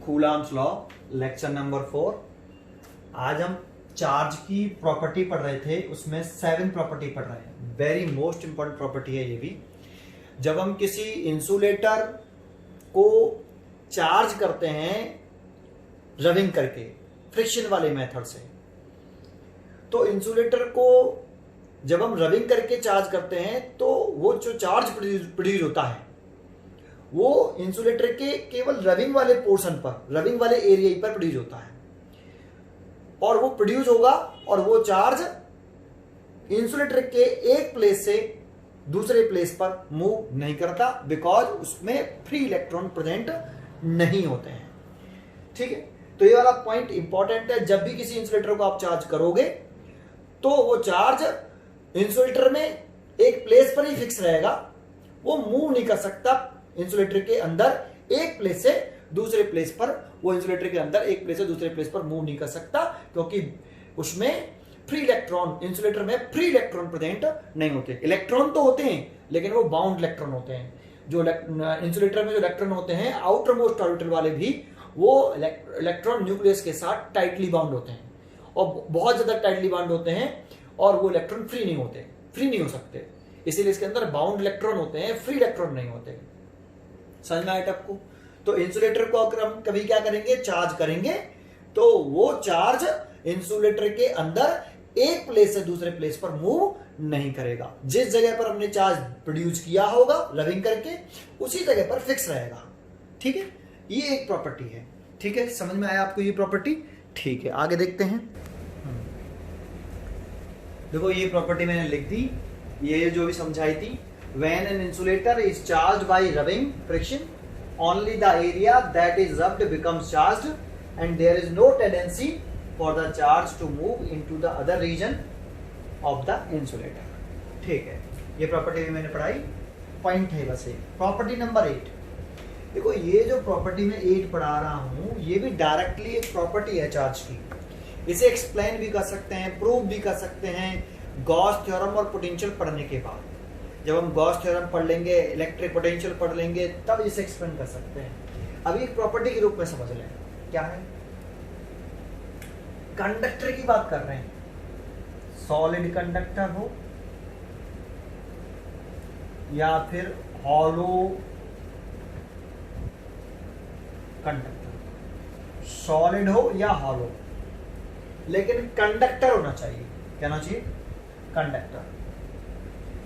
Coulomb's law lecture number 4। आज हम charge की प्रॉपर्टी पढ़ रहे थे, उसमें 7 प्रॉपर्टी पढ़ रहे हैं। वेरी मोस्ट इंपॉर्टेंट प्रॉपर्टी है ये भी। जब हम किसी इंसुलेटर को चार्ज करते हैं रबिंग करके फ्रिक्शन वाले मेथड से, तो इंसुलेटर को जब हम रबिंग करके चार्ज करते हैं तो वो जो चार्ज प्रोड्यूस होता है वो इंसुलेटर के केवल रबिंग वाले पोर्शन पर, रबिंग वाले एरिया पर प्रोड्यूस होता है, और वो प्रोड्यूस होगा और वो चार्ज इंसुलेटर के एक प्लेस से दूसरे प्लेस पर मूव नहीं करता, बिकॉज उसमें फ्री इलेक्ट्रॉन प्रेजेंट नहीं होते हैं। ठीक है, तो ये वाला पॉइंट इंपॉर्टेंट है। जब भी किसी इंसुलेटर को आप चार्ज करोगे तो वो चार्ज इंसुलेटर में एक प्लेस पर ही फिक्स रहेगा, वो मूव नहीं कर सकता इंसुलेटर के अंदर एक प्लेस से दूसरे प्लेस पर। वो इंसुलेटर के अंदर एक प्लेस से दूसरे प्लेस पर मूव नहीं कर सकता, क्योंकि उसमें फ्री इलेक्ट्रॉन, इंसुलेटर में फ्री इलेक्ट्रॉन प्रेजेंट नहीं होते। इलेक्ट्रॉन तो होते हैं लेकिन वो बाउंड इलेक्ट्रॉन होते हैं। जो इंसुलेटर में जो इलेक्ट्रॉन होते हैं आउटर मोस्ट ऑर्बिटल वाले भी, वो इलेक्ट्रॉन न्यूक्लियस के साथ टाइटली बाउंड होते हैं और बहुत ज्यादा टाइटली बाउंड होते हैं, और वो इलेक्ट्रॉन फ्री नहीं होते, फ्री नहीं हो सकते। इसीलिए इसके अंदर बाउंड इलेक्ट्रॉन होते हैं, फ्री इलेक्ट्रॉन नहीं होते। समझ में आया आपको? तो इंसुलेटर को अगर हम कभी क्या करेंगे, चार्ज करेंगे, तो वो चार्ज इंसुलेटर के अंदर एक प्लेस से दूसरे प्लेस पर मूव नहीं करेगा। जिस जगह पर हमने चार्ज प्रोड्यूस किया होगा रबिंग करके, उसी जगह पर फिक्स रहेगा। ठीक है, ये एक प्रॉपर्टी है। ठीक है, समझ में आया आपको ये प्रॉपर्टी? ठीक है, आगे देखते हैं। देखो ये प्रॉपर्टी मैंने लिख दी, ये जो भी समझाई थी। When an insulator is charged by rubbing friction, only the area that is rubbed becomes charged, and there is no tendency for the charge to move into the other region of the insulator. ठीक है, ये property भी मैंने पढ़ाई, point है बस ये। Property number 8। देखो ये जो प्रॉपर्टी में 8 पढ़ा रहा हूं, ये भी डायरेक्टली एक प्रॉपर्टी है चार्ज की। इसे एक्सप्लेन भी कर सकते हैं, प्रूव भी कर सकते हैं गॉस थ्योरम और पोटेंशियल पढ़ने के बाद। जब हम गॉस थ्योरम पढ़ लेंगे, इलेक्ट्रिक पोटेंशियल पढ़ लेंगे, तब इसे एक्सप्लेन कर सकते हैं। अभी एक प्रॉपर्टी के रूप में समझ लें क्या है। कंडक्टर की बात कर रहे हैं, सॉलिड कंडक्टर हो या फिर हॉलो कंडक्टर, सॉलिड हो या हॉलो, लेकिन कंडक्टर होना चाहिए। क्या होना चाहिए? कंडक्टर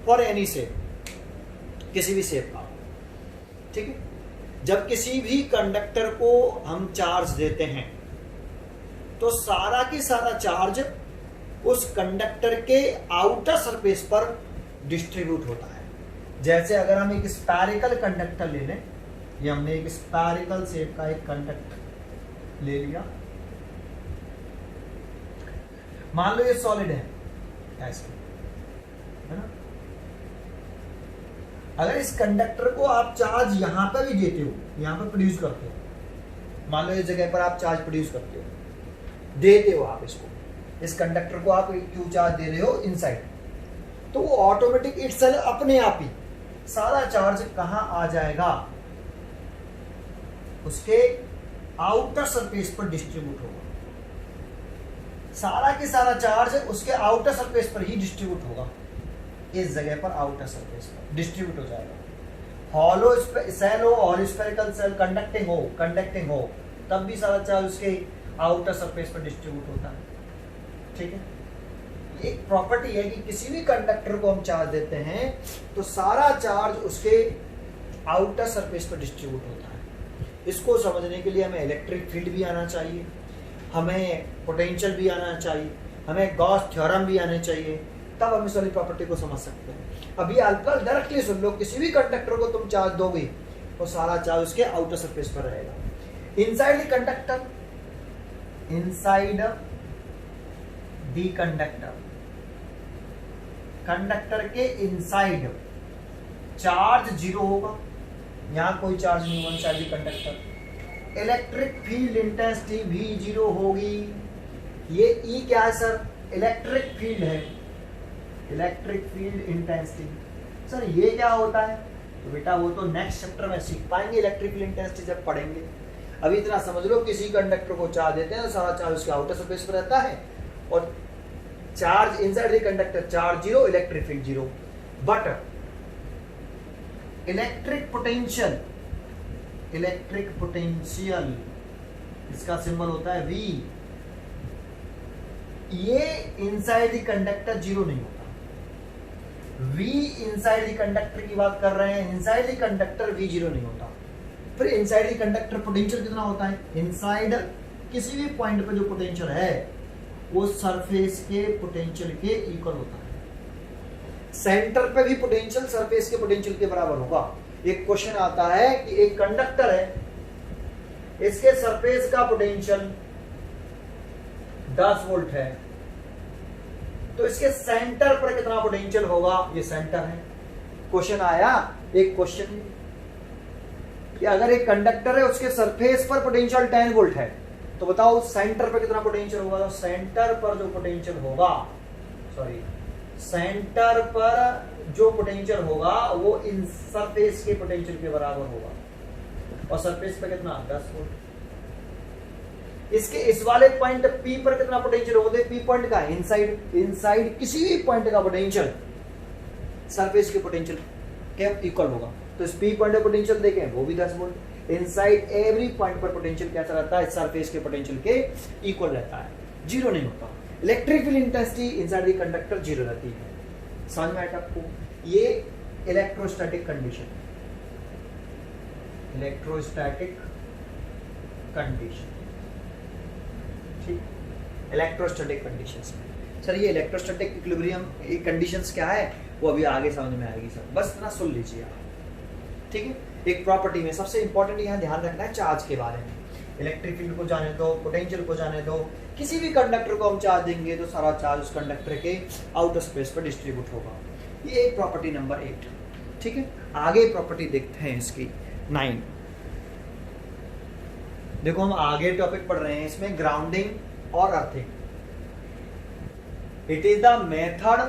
फॉर एनी शेप, किसी भी शेप का। ठीक है, जब किसी भी कंडक्टर को हम चार्ज देते हैं तो सारा की सारा चार्ज उस कंडक्टर के आउटर सरफेस पर डिस्ट्रीब्यूट होता है। जैसे अगर हम एक स्फेरिकल कंडक्टर ले लें, ये हमने एक स्फेरिकल शेप का एक कंडक्टर ले लिया, मान लो ये सॉलिड है ऐसे, है ना। अगर इस कंडक्टर को आप चार्ज यहां पर भी देते हो, यहां पर प्रोड्यूस करते हो, मान लो इस जगह पर आप चार्ज प्रोड्यूस करते हो, देते हो आप इसको, इस कंडक्टर को आप क्यू चार्ज दे रहे हो इनसाइड, तो वो ऑटोमेटिक इटसेल्फ अपने आप ही सारा चार्ज कहां आ जाएगा, उसके आउटर सरफेस पर डिस्ट्रीब्यूट होगा। सारा के सारा चार्ज उसके आउटर सरफेस पर ही डिस्ट्रीब्यूट होगा, इस जगह पर आउटर सरफेस पर डिस्ट्रीब्यूट हो जाएगा। हॉलो सेल हो और स्फेरिकल सेल कंडक्टिंग हो, तब भी सारा चार्ज उसके आउटर सरफेस पर डिस्ट्रीब्यूट होता है। ठीक है, एक प्रॉपर्टी है कि किसी भी कंडक्टर को हम चार्ज देते हैं तो सारा चार्ज उसके आउटर सरफेस पर डिस्ट्रीब्यूट होता है। इसको समझने के लिए हमें इलेक्ट्रिक फील्ड भी आना चाहिए, हमें पोटेंशियल भी आना चाहिए, हमें गॉस थ्योरम भी आने चाहिए, तब हम इस वाली प्रॉपर्टी को समझ सकते हैं। अभी आजकल डायरेक्टली सुन लो, किसी भी कंडक्टर को तुम चार्ज दोगे तो सारा चार्ज उसके आउटर सरफेस पर रहेगा। Inside the conductor, inside the conductor, conductor के इनसाइड चार्ज 0 होगा, यहां कोई चार्ज नहीं होगा inside the conductor. Electric field intensity भी 0 होगी। ये ई क्या है सर? इलेक्ट्रिक फील्ड है, इलेक्ट्रिक फील्ड इंटेंसिटी। सर ये क्या होता है? तो बेटा वो तो नेक्स्ट चैप्टर में सीख पाएंगे, इलेक्ट्रिक फील्ड इंटेंसिटी जब पढ़ेंगे। अभी इतना समझ लो, किसी कंडक्टर को चार्ज देते हैं तो सारा चार्ज उसके आउटर सरफेस पर रहता है, और charge inside the conductor charge 0, electric field 0। But electric potential इसका सिंबल होता है V। ये इनसाइड द कंडक्टर 0 नहीं होता। V इनसाइड द कंडक्टर की बात कर रहे हैं, इनसाइड द कंडक्टर V 0 नहीं होता। फिर इनसाइड द कंडक्टर पोटेंशियल कितना होता है? इनसाइड किसी भी पॉइंट पर जो पोटेंशियल है वो सरफेस के पोटेंशियल के इक्वल होता है। सेंटर पे भी पोटेंशियल सरफेस के पोटेंशियल के बराबर होगा। एक क्वेश्चन आता है कि एक कंडक्टर है, इसके सरफेस का पोटेंशियल 10 वोल्ट है, तो इसके सेंटर पर कितना पोटेंशियल होगा? ये सेंटर है। क्वेश्चन आया एक क्वेश्चन कि अगर एक कंडक्टर है उसके सरफेस पर पोटेंशियल 10 वोल्ट है, तो बताओ सेंटर पर कितना पोटेंशियल होगा? तो सेंटर पर जो पोटेंशियल होगा, सेंटर पर जो पोटेंशियल होगा वो इन सरफेस के पोटेंशियल के बराबर होगा, और सरफेस पर कितना? 10 वोल्ट। इसके इस वाले पॉइंट P पर कितना पोटेंशियल होगा? P पॉइंट का इनसाइड किसी भी पॉइंट का पोटेंशियल सरफेस के पोटेंशियल के इक्वल होगा। तो इस P पॉइंट का पोटेंशियल देखें, वो भी 10 वोल्ट। इनसाइड एवरी पॉइंट पर पोटेंशियल कैसा रहता है? सरफेस के पोटेंशियल के इक्वल रहता है, 0 नहीं होता। Electric field intensity inside the conductor 0 रहती है। समझ में आया आपको? ये इलेक्ट्रोस्टैटिक कंडीशन, इलेक्ट्रोस्टैटिक कंडीशन, ठीक। इलेक्ट्रोस्टैटिक कंडीशंस में सर, ये इलेक्ट्रोस्टैटिक इक्विलिब्रियम कंडीशंस क्या है वो अभी आगे समझ में आएगी सर, बस इतना सुन लीजिए आप, ठीक है। एक प्रॉपर्टी में सबसे इंपॉर्टेंट यहाँ ध्यान रखना है चार्ज के बारे में। इलेक्ट्रिक फील्ड को जाने दो, पोटेंशियल को जाने दो, किसी भी कंडक्टर को हम चार्ज देंगे तो सारा चार्ज उस कंडक्टर के आउटर स्पेस पर डिस्ट्रीब्यूट होगा। ये एक प्रॉपर्टी नंबर 8, ठीक है। आगे प्रॉपर्टी देखते हैं इसकी 9। देखो हम आगे टॉपिक पढ़ रहे हैं, इसमें ग्राउंडिंग और earthing. It is the method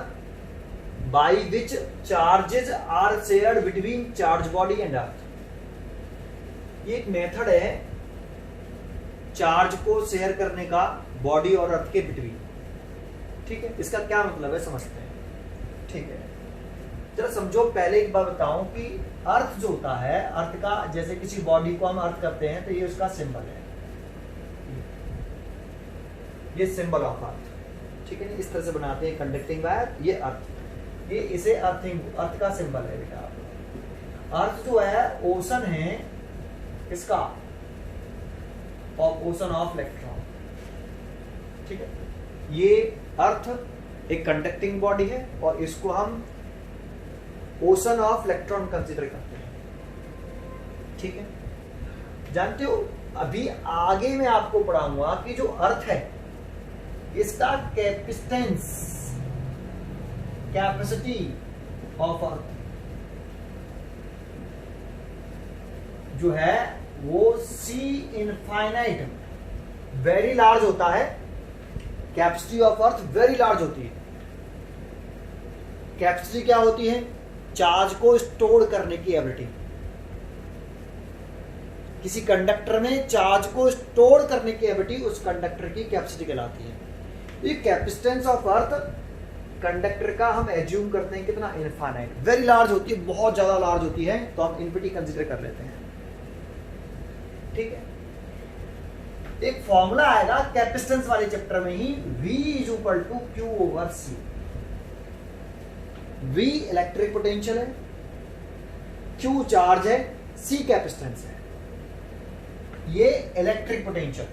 by which charges are shared between charge body and earth. ये एक मेथड है चार्ज को शेयर करने का बॉडी और अर्थ के बिटवीन, ठीक है। इसका क्या मतलब है समझते हैं, ठीक है। जरा समझो, पहले एक बार बताऊं कि अर्थ जो होता है, अर्थ का जैसे किसी बॉडी को हम अर्थ करते हैं तो ये उसका सिंबल है, ये सिंबल ऑफ अर्थ, ठीक है। इस तरह से बनाते हैं कंडक्टिंग वायर, ये अर्थ, ये इसे अर्थिंग, अर्थ का सिंबल है बेटा। अर्थ जो है ओशन है इसका, और ओशन ऑफ इलेक्ट्रॉन, ठीक है। ये अर्थ एक कंडक्टिंग बॉडी है और इसको हम ओशन ऑफ इलेक्ट्रॉन कंसीडर करते हैं, ठीक है। जानते हो, अभी आगे मैं आपको पढ़ाऊंगा कि जो अर्थ है इसका कैपेसिटेंस, कैपेसिटी ऑफ अर्थ जो है वो C इनफाइनाइट, वेरी लार्ज होता है। Capacity of earth very large होती है। कैपेसिटी क्या होती है? चार्ज को स्टोर करने की एबिलिटी। किसी कंडक्टर में चार्ज को स्टोर करने की एबिलिटी उस कंडक्टर की कैपेसिटी कहलाती है। ये कैपेसिटेंस ऑफ अर्थ कंडक्टर का हम एज्यूम करते हैं कितना? इनफाइनाइट, वेरी लार्ज होती है, बहुत ज्यादा लार्ज होती है, तो हम इनफिनिटी कंसीडर कर लेते हैं, ठीक है। एक फॉर्मूला आएगा कैपेसिटेंस वाले चैप्टर में ही, V is equal to Q over C। V electric potential है, Q चार्ज है, C कैपेसिटेंस है। ये इलेक्ट्रिक पोटेंशियल,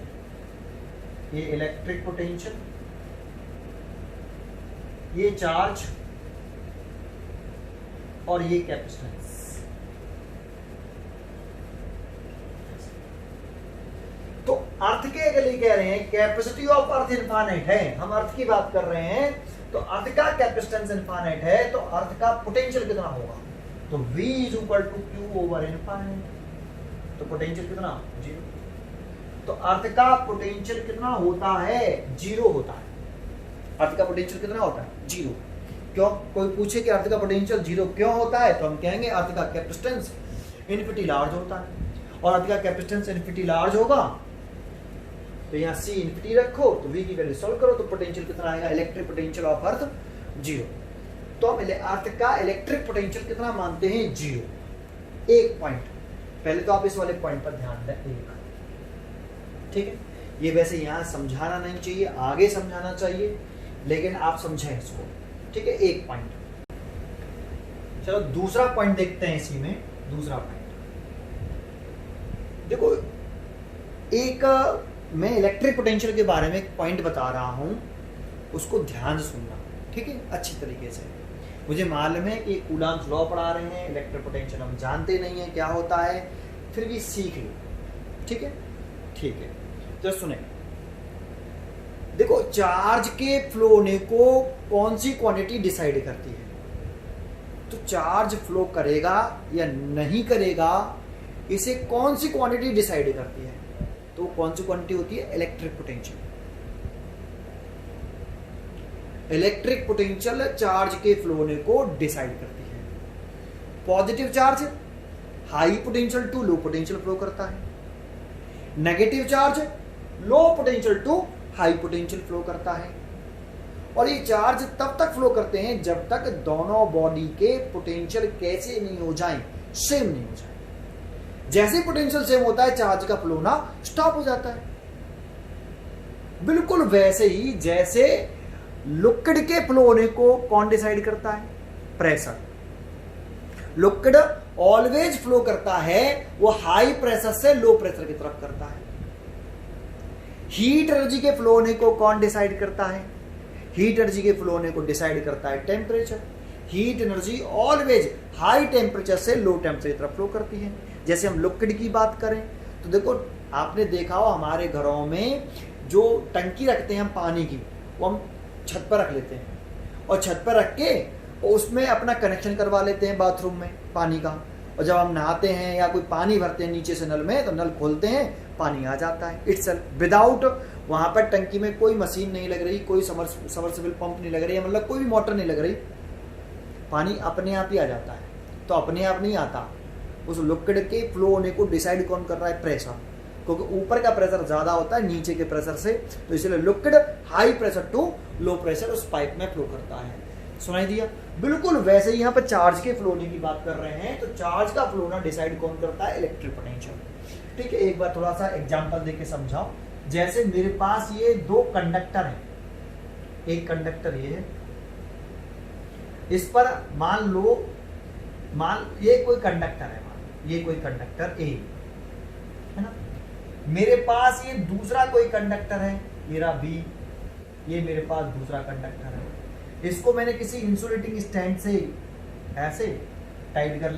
ये इलेक्ट्रिक पोटेंशियल, ये चार्ज और ये कैपेसिटेंस। तो अर्थ के लिए कह रहे हैं कैपेसिटी ऑफ अर्थ इनफाइनाइट है, हम अर्थ की बात कर रहे हैं, तो अर्थ का कैपेसिटेंस इनफाइनाइट है, तो अर्थ का पोटेंशियल कितना होगा? तो V is equal to Q over infinite. तो पोटेंशियल कितना? 0। तो अर्थ का पोटेंशियल कितना होता है? 0 होता है। अर्थ का पोटेंशियल कितना होता है? 0। क्यों? कोई पूछे कि अर्थ का पोटेंशियल 0 क्यों होता है, तो हम कहेंगे अर्थ का कैपेसिटेंस इनफिनिटी लार्ज होता है, और अर्थ का कैपेसिटेंस इन्फिनिटी लार्ज होगा, तो यहाँ C इन्फिनिटी रखो तो V की वैल्यू सॉल्व करो तो पोटेंशियल कितना आएगा, इलेक्ट्रिक पोटेंशियल ऑफ अर्थ 0। तो हम अर्थ का इलेक्ट्रिक पोटेंशियल कितना मानते हैं, 0। एक पॉइंट, पहले तो आप इस वाले पॉइंट पर ध्यान दें, एक, ठीक है। ये वैसे यहाँ समझाना नहीं चाहिए, आगे समझाना चाहिए, लेकिन आप समझें इसको, ठीक है, एक पॉइंट। चलो दूसरा पॉइंट देखते हैं इसी में। दूसरा पॉइंट देखो, एक मैं इलेक्ट्रिक पोटेंशियल के बारे में एक पॉइंट बता रहा हूं, उसको ध्यान से सुनना, ठीक है, अच्छी तरीके से। मुझे मालूम है कि कूलॉम्स लॉ पढ़ा रहे हैं, इलेक्ट्रिक पोटेंशियल हम जानते नहीं है क्या होता है, फिर भी सीख लो, ठीक है, ठीक है। तो सुने, देखो चार्ज के फ्लो होने को कौन सी क्वांटिटी डिसाइड करती है, तो चार्ज फ्लो करेगा या नहीं करेगा, इसे कौन सी क्वांटिटी डिसाइड करती है, तो कौन सी क्वांटिटी होती है, electric potential. Electric potential charge के फ्लो होने को डिसाइड करती है। Positive charge high potential to low potential flow करता है, negative charge low potential to high potential flow करता है। और ये चार्ज तब तक फ्लो करते हैं जब तक दोनों बॉडी के पोटेंशियल कैसे नहीं हो जाएं, सेम नहीं हो जाए। जैसे पोटेंशियल सेम होता है, चार्ज का फ्लो ना स्टॉप हो जाता है। बिल्कुल वैसे ही जैसे लिक्विड के फ्लो होने को कौन डिसाइड करता है, प्रेशर। लिक्विड ऑलवेज फ्लो करता है, वो हाई प्रेशर से लो प्रेशर की तरफ करता है। हीट एनर्जी के फ्लो होने को कौन डिसाइड करता है, हीट एनर्जी के फ्लो होने को डिसाइड करता है temperature. Heat energy always high temperature से लो टेम्परेचर की तरफ फ्लो करती है। जैसे हम लिक्विड की बात करें तो देखो, आपने देखा हो हमारे घरों में जो टंकी रखते हैं हम पानी की, वो हम छत पर रख लेते हैं और छत पर रख के उसमें अपना कनेक्शन करवा लेते हैं बाथरूम में पानी का। और जब हम नहाते हैं या कोई पानी भरते हैं नीचे से नल में, तो नल खोलते हैं, पानी आ जाता है इटसेल्फ, विदाउट वहां पर टंकी में कोई मशीन नहीं लग रही, कोई सबमर्सिबल पंप नहीं लग रही, मतलब कोई भी मोटर नहीं लग रही, पानी अपने आप ही आ जाता है। तो अपने आप नहीं आता, उस लिक्विड के फ्लो होने को डिसाइड कौन कर रहा है, प्रेशर। क्योंकि ऊपर का प्रेशर ज्यादा होता है नीचे के प्रेशर से, तो इसलिए liquid high pressure to low pressure उस पाइप में फ्लो करता है। सुनाई दिया? बिल्कुल वैसे ही यहाँ पर चार्ज के फ्लो होने की बात कर रहे हैं, तो चार्ज का फ्लो ना डिसाइड कौन करता है, इलेक्ट्रिक पोटेंशियल। ठीक है, एक बार थोड़ा सा एग्जांपल देके समझाओ। जैसे मेरे पास ये दो कंडक्टर है, एक कंडक्टर ये है, इस पर मान लो, ये कोई कंडक्टर है, ये कोई कंडक्टर ए है ना, मेरे पास ये दूसरा कोई कंडक्टर है, मेरा बी, ये मेरे पास दूसरा कंडक्टर है। इसको मैंने किसी इंसुलेटिंग स्टैंड से ऐसे टाइट कर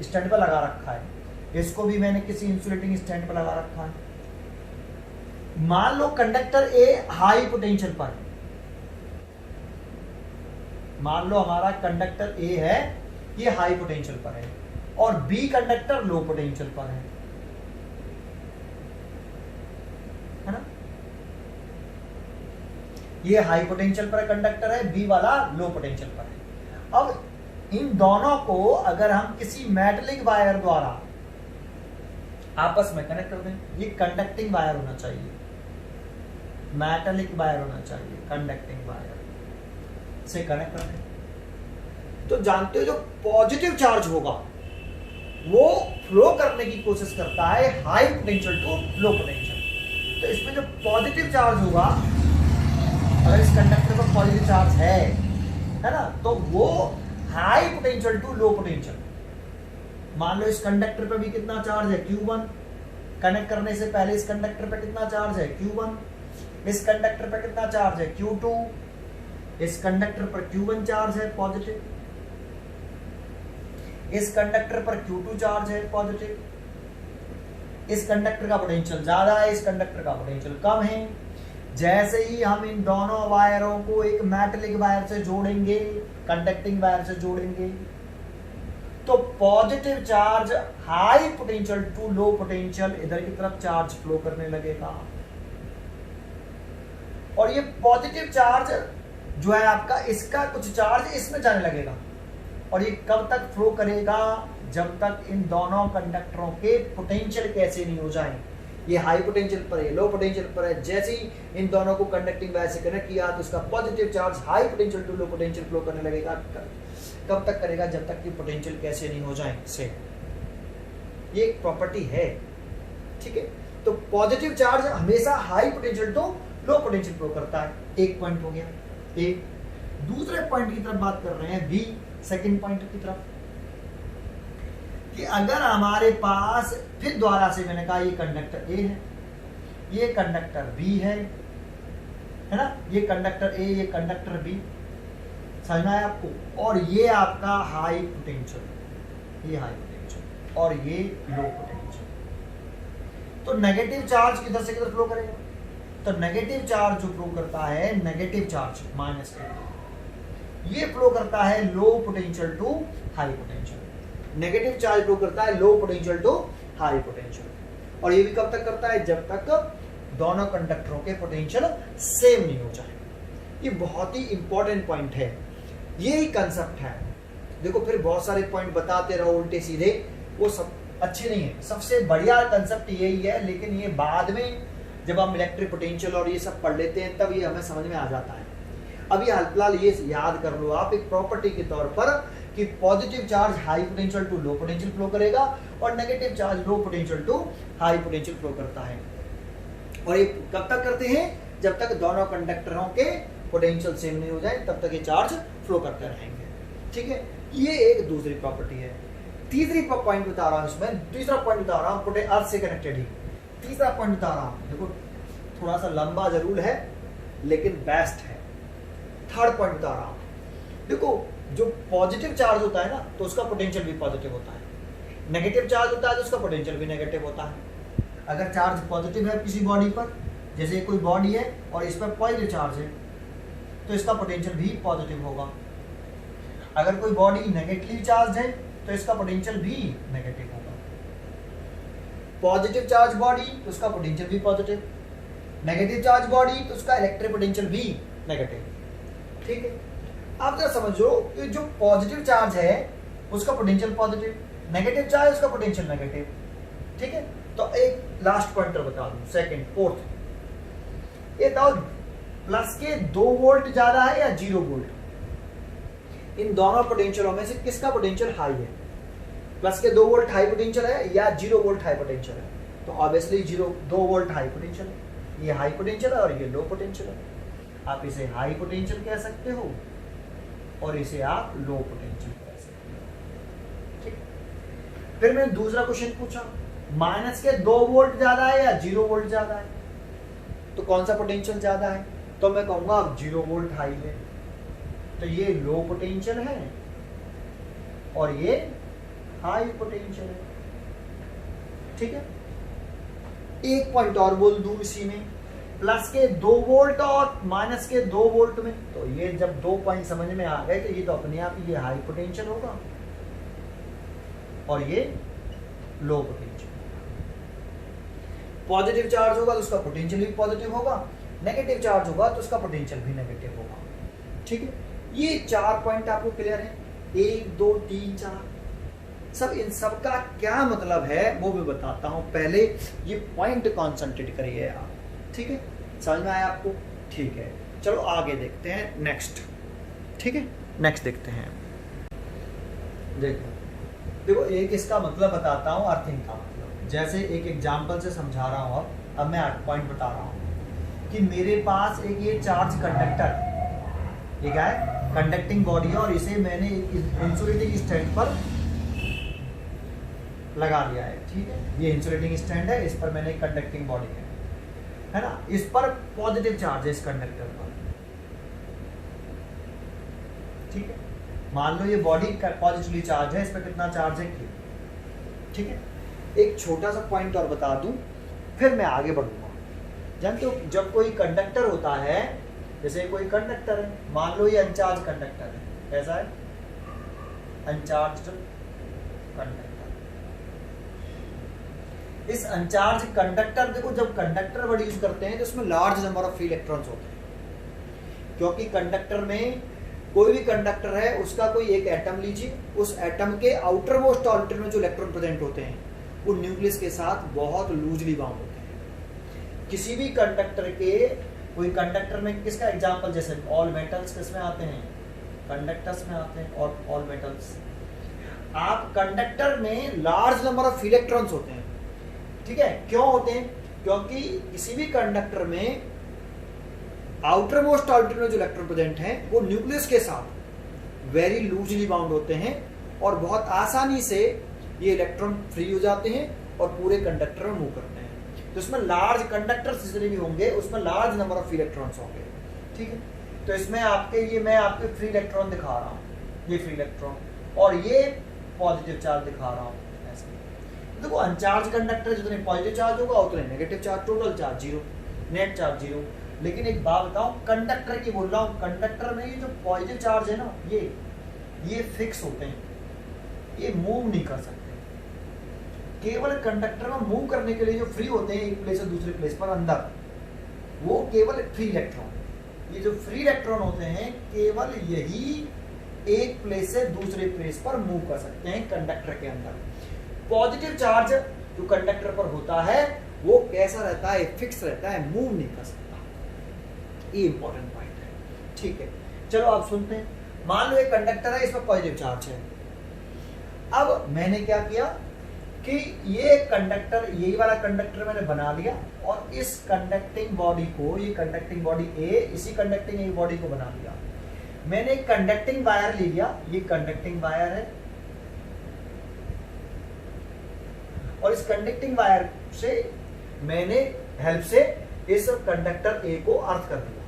स्टैंड पर लगा रखा है, इसको भी मैंने किसी इंसुलेटिंग स्टैंड पर लगा रखा है। मान लो कंडक्टर ए हाई पोटेंशियल पर है, मान लो हमारा कंडक्टर ए है, ये हाई पोटेंशियल पर है, और बी कंडक्टर लो पोटेंशियल पर है ना। ये हाई पोटेंशियल पर कंडक्टर है, बी वाला लो पोटेंशियल पर है। अब इन दोनों को अगर हम किसी मेटलिक वायर द्वारा आपस में कनेक्ट कर दें, ये कंडक्टिंग वायर होना चाहिए, मेटलिक वायर होना चाहिए, कंडक्टिंग वायर से कनेक्ट कर दें, तो जानते हो जो पॉजिटिव चार्ज होगा वो फ्लो करने की कोशिश करता है high potential to low potential. तो इसमें जो पॉजिटिव चार्ज होगा, अगर इस कंडक्टर पर पॉजिटिव चार्ज है ना, तो वो high potential to low potential. मान लो इस कंडक्टर पर भी कितना चार्ज है, Q1, कनेक्ट करने से पहले इस कंडक्टर पर कितना चार्ज है, Q1, इस कंडक्टर पर कितना चार्ज है, Q2, इस कंडक्टर पर Q1 चार्ज है पॉजिटिव, इस कंडक्टर पर Q2 चार्ज है पॉजिटिव, इस कंडक्टर का पोटेंशियल ज्यादा है, इस कंडक्टर का पोटेंशियल कम है। जैसे ही हम इन दोनों वायरों को एक मेटलिक वायर से जोड़ेंगे, कंडक्टिंग वायर से जोड़ेंगे, तो positive charge high potential to low potential इधर की तरफ चार्ज फ्लो करने लगेगा, और ये पॉजिटिव चार्ज जो है आपका, इसका कुछ चार्ज इसमें जाने लगेगा, और ये कब तक फ्लो करेगा, जब तक इन दोनों कंडक्टरों के पोटेंशियल कैसे नहीं हो जाए। ये हाई पोटेंशियल पर है, लो पोटेंशियल पर है, जैसे ही इन दोनों को कंडक्टिंग वायर से कनेक्ट किया तो उसका positive charge high potential to low potential flow करने लगेगा। कब तक करेगा, जब तक कि पोटेंशियल कैसे नहीं हो जाए से। ये एक प्रॉपर्टी है, ठीक है। तो पॉजिटिव चार्ज हमेशा high potential to low potential flow करता है। एक पॉइंट हो गया। एक दूसरे पॉइंट की तरफ बात कर रहे हैं, बी सेकंड पॉइंट की तरफ, कि अगर हमारे पास फिर द्वारा से मैंने कहा ये कंडक्टर ए है, ये कंडक्टर बी है ना, ये कंडक्टर ए, ये कंडक्टर बी, समझ में आया आपको। और ये आपका हाई पोटेंशियल, ये हाई पोटेंशियल और ये लो पोटेंशियल। तो नेगेटिव चार्ज किधर से किधर फ्लो करेगा, तो नेगेटिव चार्ज जो फ्लो करता है, नेगेटिव चार्ज माइनस के, ये फ्लो करता है low potential to high potential. Negative charge flow करता है low potential to high potential. और ये भी कब तक करता है, जब तक दोनों कंडक्टरों के पोटेंशियल सेम नहीं हो जाए। ये बहुत ही इंपॉर्टेंट पॉइंट है, यही कंसेप्ट है। देखो फिर बहुत सारे पॉइंट बताते रहो उल्टे सीधे, वो सब अच्छे नहीं है। सबसे बढ़िया कंसेप्ट यही है, लेकिन ये बाद में जब हम इलेक्ट्रिक पोटेंशियल और ये सब पढ़ लेते हैं तब ये हमें समझ में आ जाता है। अभी फिलहाल ये याद कर लो आप एक प्रॉपर्टी के तौर पर कि positive charge high potential to low potential flow करेगा और negative charge low potential to high potential flow करता है। और ये कब तक करते हैं, जब तक दोनों कंडक्टरों के पोटेंशियल सेम नहीं हो जाए, तब तक ये चार्ज फ्लो करते रहेंगे, ठीक है। ये एक दूसरी प्रॉपर्टी है। तीसरी पॉइंट बता रहा हूं इसमें, तीसरा पॉइंट बता रहा हूं अर्थ से कनेक्टेड ही। तीसरा पॉइंट बता रहा हूं, देखो थोड़ा सा लंबा जरूर है लेकिन बेस्ट है। थर्ड पॉइंट बता रहा हूं, देखो जो पॉजिटिव चार्ज होता है ना तो उसका पोटेंशियल भी पॉजिटिव होता है, नेगेटिव चार्ज होता है तो उसका पोटेंशियल भी नेगेटिव होता है। अगर चार्ज पॉजिटिव है किसी बॉडी पर, जैसे कोई बॉडी है और इस पर पॉजिटिव चार्ज है तो इसका पोटेंशियल भी पॉजिटिव होगा। अगर कोई बॉडी नेगेटिव चार्ज है तो इसका पोटेंशियल भी नेगेटिव होगा। पॉजिटिव चार्ज बॉडी तो उसका पोटेंशियल भी पॉजिटिव, नेगेटिव चार्ज बॉडी तो उसका इलेक्ट्रिक पोटेंशियल भी नेगेटिव, ठीक है। आप जरा समझो कि जो पॉजिटिव चार्ज है उसका पोटेंशियल पॉजिटिव, नेगेटिव चार्ज उसका पोटेंशियल नेगेटिव, ठीक है। तो एक लास्ट पॉइंटर बता दूं, सेकंड फोर्थ, ये बताओ प्लस के 2 वोल्ट ज्यादा है या 0 वोल्ट, इन दोनों पोटेंशियलों में से किसका पोटेंशियल हाई है। प्लस के 2 वोल्ट हाई पोटेंशियल है या 0 वोल्ट हाई पोटेंशियल है, तो ऑब्वियसली 2 वोल्ट हाई पोटेंशियल है। ये हाई पोटेंशियल है और ये लो पोटेंशियल है। आप इसे हाई पोटेंशियल कह सकते हो और इसे आप लो पोटेंशियल कह सकते हो, ठीक। फिर मैंने दूसरा क्वेश्चन पूछा, माइनस के 2 वोल्ट ज्यादा है या 0 वोल्ट ज्यादा है, तो कौन सा पोटेंशियल ज्यादा है, तो मैं कहूंगा आप 0 वोल्ट हाई है, तो ये लो पोटेंशियल है और ये हाई पोटेंशियल है, ठीक है। एक पॉइंट और बोल दूं इसी में, प्लस के 2 वोल्ट और माइनस के 2 वोल्ट में, तो ये जब 2 पॉइंट समझ में आ गए तो ये तो अपने आप ये हाई पोटेंशियल होगा और ये लो पोटेंशियल। पॉजिटिव चार्ज होगा तो उसका पोटेंशियल भी पॉजिटिव होगा, नेगेटिव चार्ज होगा तो उसका पोटेंशियल भी नेगेटिव होगा, ठीक है। ये 4 पॉइंट आपको क्लियर है, 1 2 3 4 सब। इन सब का क्या मतलब है वो भी बताता हूं, पहले ये पॉइंट कॉन्सेंट्रेट करिए आप, ठीक है। समझ में आया आपको, ठीक है। चलो आगे देखते हैं नेक्स्ट, ठीक है। नेक्स्ट देखते हैं, देखो एक इसका मतलब बताता हूं, अर्थिंग का मतलब, जैसे एक एग्जांपल से समझा रहा हूं। अब मैं 8 पॉइंट बता रहा हूं कि मेरे पास एक ये चार्ज कंडक्टर, ये क्या है, कंडक्टिंग बॉडी है और इसे मैंने इंसुलेटिंग स्टैंड पर लगा दिया है, ठीक है। ये इंसुलेटिंग स्टैंड है, इस पर मैंने एक कंडक्टिंग बॉडी है ना, इस पर पॉजिटिव चार्ज है इस कंडक्टर पर, ठीक है। मान लो ये बॉडी पॉजिटिवली चार्ज है, इस पर कितना चार्ज है Q, ठीक है। एक छोटा सा पॉइंट और बता दूं फिर मैं आगे बढ़ूंगा। जानते हो जब कोई कंडक्टर होता है, जैसे कोई कंडक्टर है, मान लो ये अनचार्ज कंडक्टर है, कैसा है, अनचार्ज कंडक्टर। इस अनचार्ज कंडक्टर, देखो जब कंडक्टर वर्ड यूज करते हैं तो इसमें large number of free electrons होते हैं, क्योंकि कंडक्टर में कोई भी कंडक्टर है उसका कोई एक एटम लीजिए, उस एटम के आउटर मोस्ट ऑर्बिटल में जो इलेक्ट्रॉन प्रेजेंट होते हैं वो न्यूक्लियस के साथ बहुत लूजली बाउंड होते हैं। किसी भी कंडक्टर के, कोई कंडक्टर में किसका एग्जांपल, जैसे ऑल मेटल्स किसमें आते हैं, कंडक्टर्स में आते हैं, और ऑल मेटल्स। आप कंडक्टर में लार्ज नंबर ऑफ इलेक्ट्रॉन्स होते हैं, ठीक है, क्यों होते हैं, क्योंकि किसी भी कंडक्टर में आउटर मोस्ट ऑर्बिटल में जो इलेक्ट्रॉन प्रेजेंट हैं वो न्यूक्लियस के साथ वेरी लूजली बाउंड होते हैं और बहुत आसानी से ये इलेक्ट्रॉन फ्री हो जाते हैं और पूरे कंडक्टर में मूव करते हैं। तो इसमें लार्ज कंडक्टर्स जितने भी होंगे उसमें लार्ज नंबर ऑफ इलेक्ट्रॉन्स होंगे, ठीक है। तो इसमें आपके ये मैं आपके फ्री इलेक्ट्रॉन दिखा रहा हूँ, ये फ्री इलेक्ट्रॉन और ये पॉजिटिव चार्ज दिखा रहा हूँ ऐसे। देखो अनचार्ज कंडक्टर जितने पॉजिटिव चार्ज होगा उतने negative charge, total charge zero, net charge zero. लेकिन एक बात बताऊं, कंडक्टर की बोल रहा हूं, कंडक्टर में ये जो पॉजिटिव चार्ज है ना ये फिक्स होते हैं, ये मूव नहीं कर सकते। केवल कंडक्टर में मूव करने के लिए जो फ्री होते हैं एक प्लेस से दूसरे प्लेस पर अंदर, वो केवल फ्री इलेक्ट्रॉन। ये जो फ्री इलेक्ट्रॉन होते हैं केवल यही एक प्लेस से दूसरे प्लेस पर मूव कर सकते हैं कंडक्टर के अंदर। पॉजिटिव चार्ज जो कंडक्टर पर होता है वो कैसा रहता है, फिक्स रहता है, मूव नहीं कर सकता। ये इंपॉर्टेंट पॉइंट है, ठीक है। चलो आप सुनते हैं। मान लो एक कंडक्टर है, इसमें पॉजिटिव चार्ज है। अब मैंने क्या किया कि ये कंडक्टर, यही वाला कंडक्टर मैंने बना लिया और इस कंडक्टिंग बॉडी को, ये कंडक्टिंग बॉडी ए, इसी कंडक्टिंग बॉडी को बना लिया। मैंने एक कंडक्टिंग वायर ले लिया, ये कंडक्टिंग वायर है और इस कंडक्टिंग वायर से मैंने हेल्प से इस कंडक्टर ए को अर्थ कर दिया,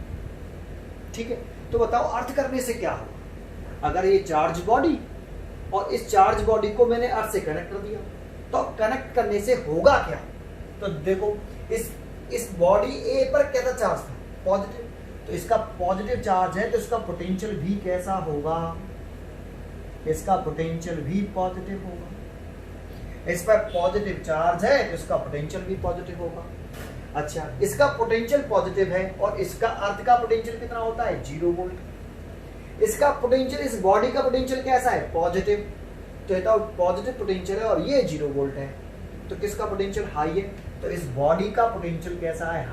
ठीक है। तो बताओ अर्थ करने से क्या होगा। अगर ये चार्ज बॉडी और इस चार्ज बॉडी को मैंने अर्थ से कनेक्ट कर दिया तो कनेक्ट करने से होगा क्या। तो देखो इस बॉडी ए पर कैसा चार्ज था, पॉजिटिव, तो इसका पॉजिटिव चार्ज है तो इसका पोटेंशियल भी कैसा होगा, इसका पोटेंशियल भी पॉजिटिव होगा। इस पर पॉजिटिव चार्ज है तो इसका पोटेंशियल भी पॉजिटिव होगा। अच्छा, इसका पोटेंशियल पॉजिटिव है और इसका अर्थ का पोटेंशियल कितना होता है, 0 वोल्ट। इसका पोटेंशियल, इस बॉडी का पोटेंशियल कैसा है, पॉजिटिव, तो ये तो पॉजिटिव पोटेंशियल है और ये 0 वोल्ट है, तो किसका पोटेंशियल हाई है, तो इस बॉडी का पोटेंशियल कैसा है,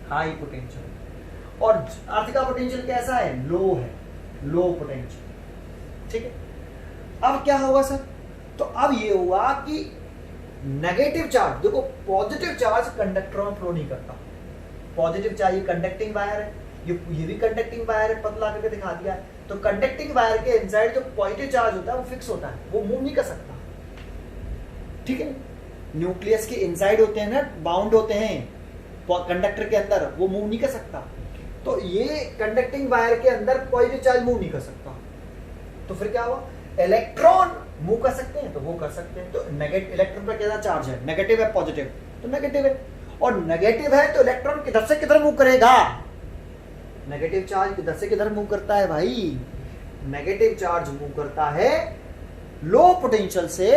हाई पोटेंशियल। और अर्थ का पोटेंशियल कैसा है, लो है, लो पोटेंशियल, ठीक है। अब क्या होगा सर, तो अब ये हुआ कि नेगेटिव चार्ज, देखो पॉजिटिव चार्ज कंडक्टर में फ्लो नहीं करता। पॉजिटिव चार्ज, ये कंडक्टिंग वायर है, ये भी कंडक्टिंग वायर है, पतला करके दिखा दिया है। तो कंडक्टिंग वायर के इनसाइड जो पॉजिटिव चार्ज होता है वो फिक्स होता है, वो मूव नहीं कर सकता, ठीक है। न्यूक्लियस के इनसाइड होते हैं ना, बाउंड होते हैं कंडक्टर के अंदर, वो मूव नहीं कर सकता। तो ये कंडक्टिंग वायर के अंदर पॉजिटिव चार्ज मूव नहीं कर सकता, तो फिर क्या हुआ, इलेक्ट्रॉन मूव कर सकते हैं तो वो कर सकते हैं। तो नेगेटिव, इलेक्ट्रॉन पर कैसा चार्ज है, नेगेटिव है, पॉजिटिव, तो नेगेटिव है। और नेगेटिव है तो इलेक्ट्रॉन किधर से किधर मूव करेगा, नेगेटिव चार्ज किधर से किधर मूव करता है भाई, नेगेटिव चार्ज मूव करता है लो पोटेंशियल से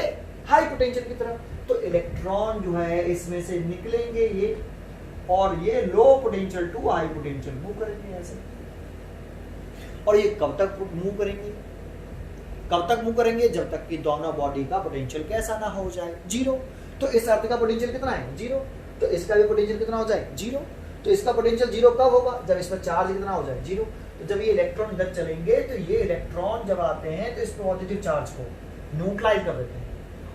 हाई पोटेंशियल की तरफ। तो इलेक्ट्रॉन जो है इसमें से निकलेंगे ये, और ये low potential to high potential move करेंगे ऐसे। और ये कब तक मूव करेंगे, कब तक मूव करेंगे, जब तक कि दोनों बॉडी का पोटेंशियल कैसा ना हो जाए, 0। तो इस अर्थ का पोटेंशियल कितना है, 0, तो इसका भी पोटेंशियल कितना हो जाए, 0। तो इसका पोटेंशियल 0 कब होगा, जब इसमें चार्ज कितना हो जाए, 0। तो जब ये इलेक्ट्रॉन इधर चलेंगे तो ये इलेक्ट्रॉन जब आते हैं तो इस पॉजिटिव चार्ज को न्यूट्रलाइज कर देते हैं,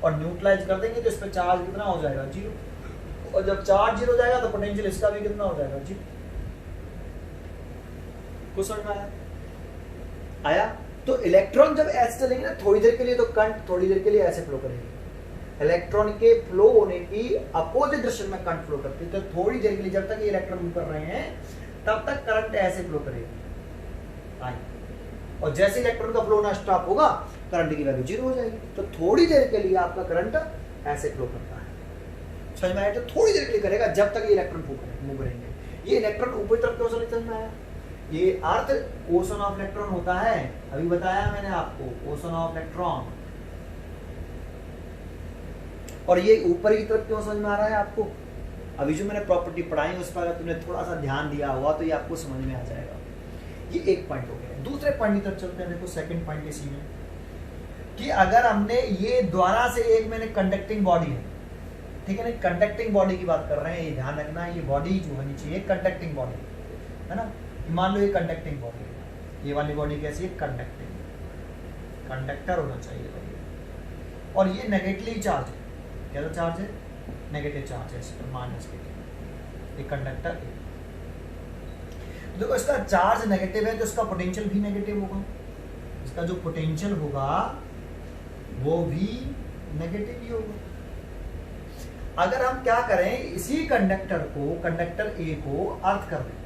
और न्यूट्रलाइज कर देंगे तो इस पर चार्ज कितना हो जाएगा, 0। और जब चार्ज 0 हो जाएगा तो पोटेंशियल इसका भी कितना हो जाएगा, 0। कुछ समझ में आया। तो इलेक्ट्रॉन जब ऐसे चलेंगे ना थोड़ी देर के लिए, तो करंट थोड़ी देर के लिए ऐसे फ्लो करेंगे। इलेक्ट्रॉन के फ्लो होने की अपोजिट डायरेक्शन में करंट फ्लो करती है, तो थोड़ी देर के लिए जब तक ये इलेक्ट्रॉन मूव कर रहे हैं तब तक करंट ऐसे फ्लो करेगी, और जैसे इलेक्ट्रॉन का फ्लो होना स्टॉप होगा करंट की वैल्यू 0 हो जाएगी। तो थोड़ी देर के लिए आपका करंट ऐसे फ्लो करता है, समझ में आया। तो थोड़ी देर के लिए करेगा जब तक ये इलेक्ट्रॉन मूव करेंगे। ये इलेक्ट्रॉन ऊपरी तरफ क्यों चलते, समझ में आया। ये अर्थ ओशन ऑफ इलेक्ट्रॉन होता है, अभी बताया मैंने आपको, ओशन ऑफ इलेक्ट्रॉन। और ये ऊपर की तरफ क्यों समझ में आ रहा है आपको, अभी जो मैंने प्रॉपर्टी पढ़ाई उस पर अगर तुमने थोड़ा सा ध्यान दिया हुआ तो ये आपको समझ में आ जाएगा। ये एक पॉइंट हो गया। दूसरे पॉइंट की तरफ चलते हैं। देखो सेकंड पॉइंट इसी में कि अगर हमने ये द्वारा से एक मैंने कंडक्टिंग बॉडी है, ठीक है ना, कंडक्टिंग बॉडी की बात कर रहे हैं, ये ध्यान रखना, ये बॉडी जो होनी चाहिए कंडक्टिंग बॉडी है ना। मान लो ये कंडक्टिंग बॉडी है, ये वाली बॉडी कैसी है, कंडक्टिंग, कंडक्टर होना चाहिए भाई। और ये नेगेटिवली चार्ज है, क्या चार्ज है, नेगेटिव चार्ज है इस पर, माइनस के, ये कंडक्टर है। देखो इसका चार्ज नेगेटिव है तो इसका पोटेंशियल भी नेगेटिव होगा, इसका जो पोटेंशियल होगा वो भी नेगेटिव ही होगा। अगर हम क्या करें, इसी कंडक्टर को, कंडक्टर ए को अर्थ कर दें,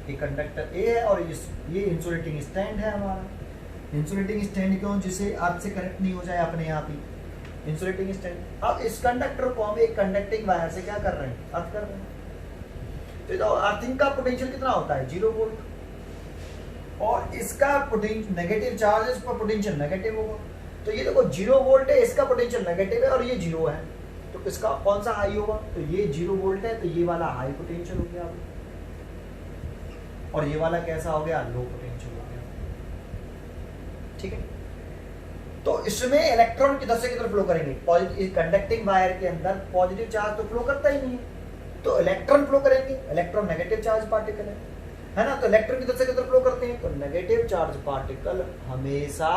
ये कंडक्टर ए है और ये इंसुलेटिंग स्टैंड है हमारा। इंसुलेटिंग स्टैंड क्यों, जिसे अर्थ से कनेक्ट नहीं हो जाए अपने आप ही, इंसुलेटिंग स्टैंड। अब इस कंडक्टर को हम एक कंडक्टिंग वायर से क्या कर रहे हैं, अर्थ कर रहे हैं। तो अर्थिंग का पोटेंशियल कितना होता है, 0 वोल्ट, और इसका पोटेंशियल नेगेटिव चार्ज है, इसका पोटेंशियल नेगेटिव होगा। तो ये देखो 0 वोल्ट है, इसका पोटेंशियल नेगेटिव है और ये 0 है, तो इसका कौन सा हाई होगा, तो ये 0 वोल्ट है तो ये वाला हाई पोटेंशियल हो गया, और ये वाला कैसा हो गया, लो पोटेंशियल हो गया, ठीक है। तो इसमें इलेक्ट्रॉन किधर से किधर फ्लो करेंगे, पॉजिटिव, कंडक्टिंग वायर के अंदर पॉजिटिव चार्ज तो फ्लो करता ही नहीं है, तो इलेक्ट्रॉन फ्लो करेंगे, इलेक्ट्रॉन नेगेटिव चार्ज पार्टिकल है ना, तो इलेक्ट्रॉन किधर से किधर फ्लो करते हैं, तो नेगेटिव चार्ज पार्टिकल हमेशा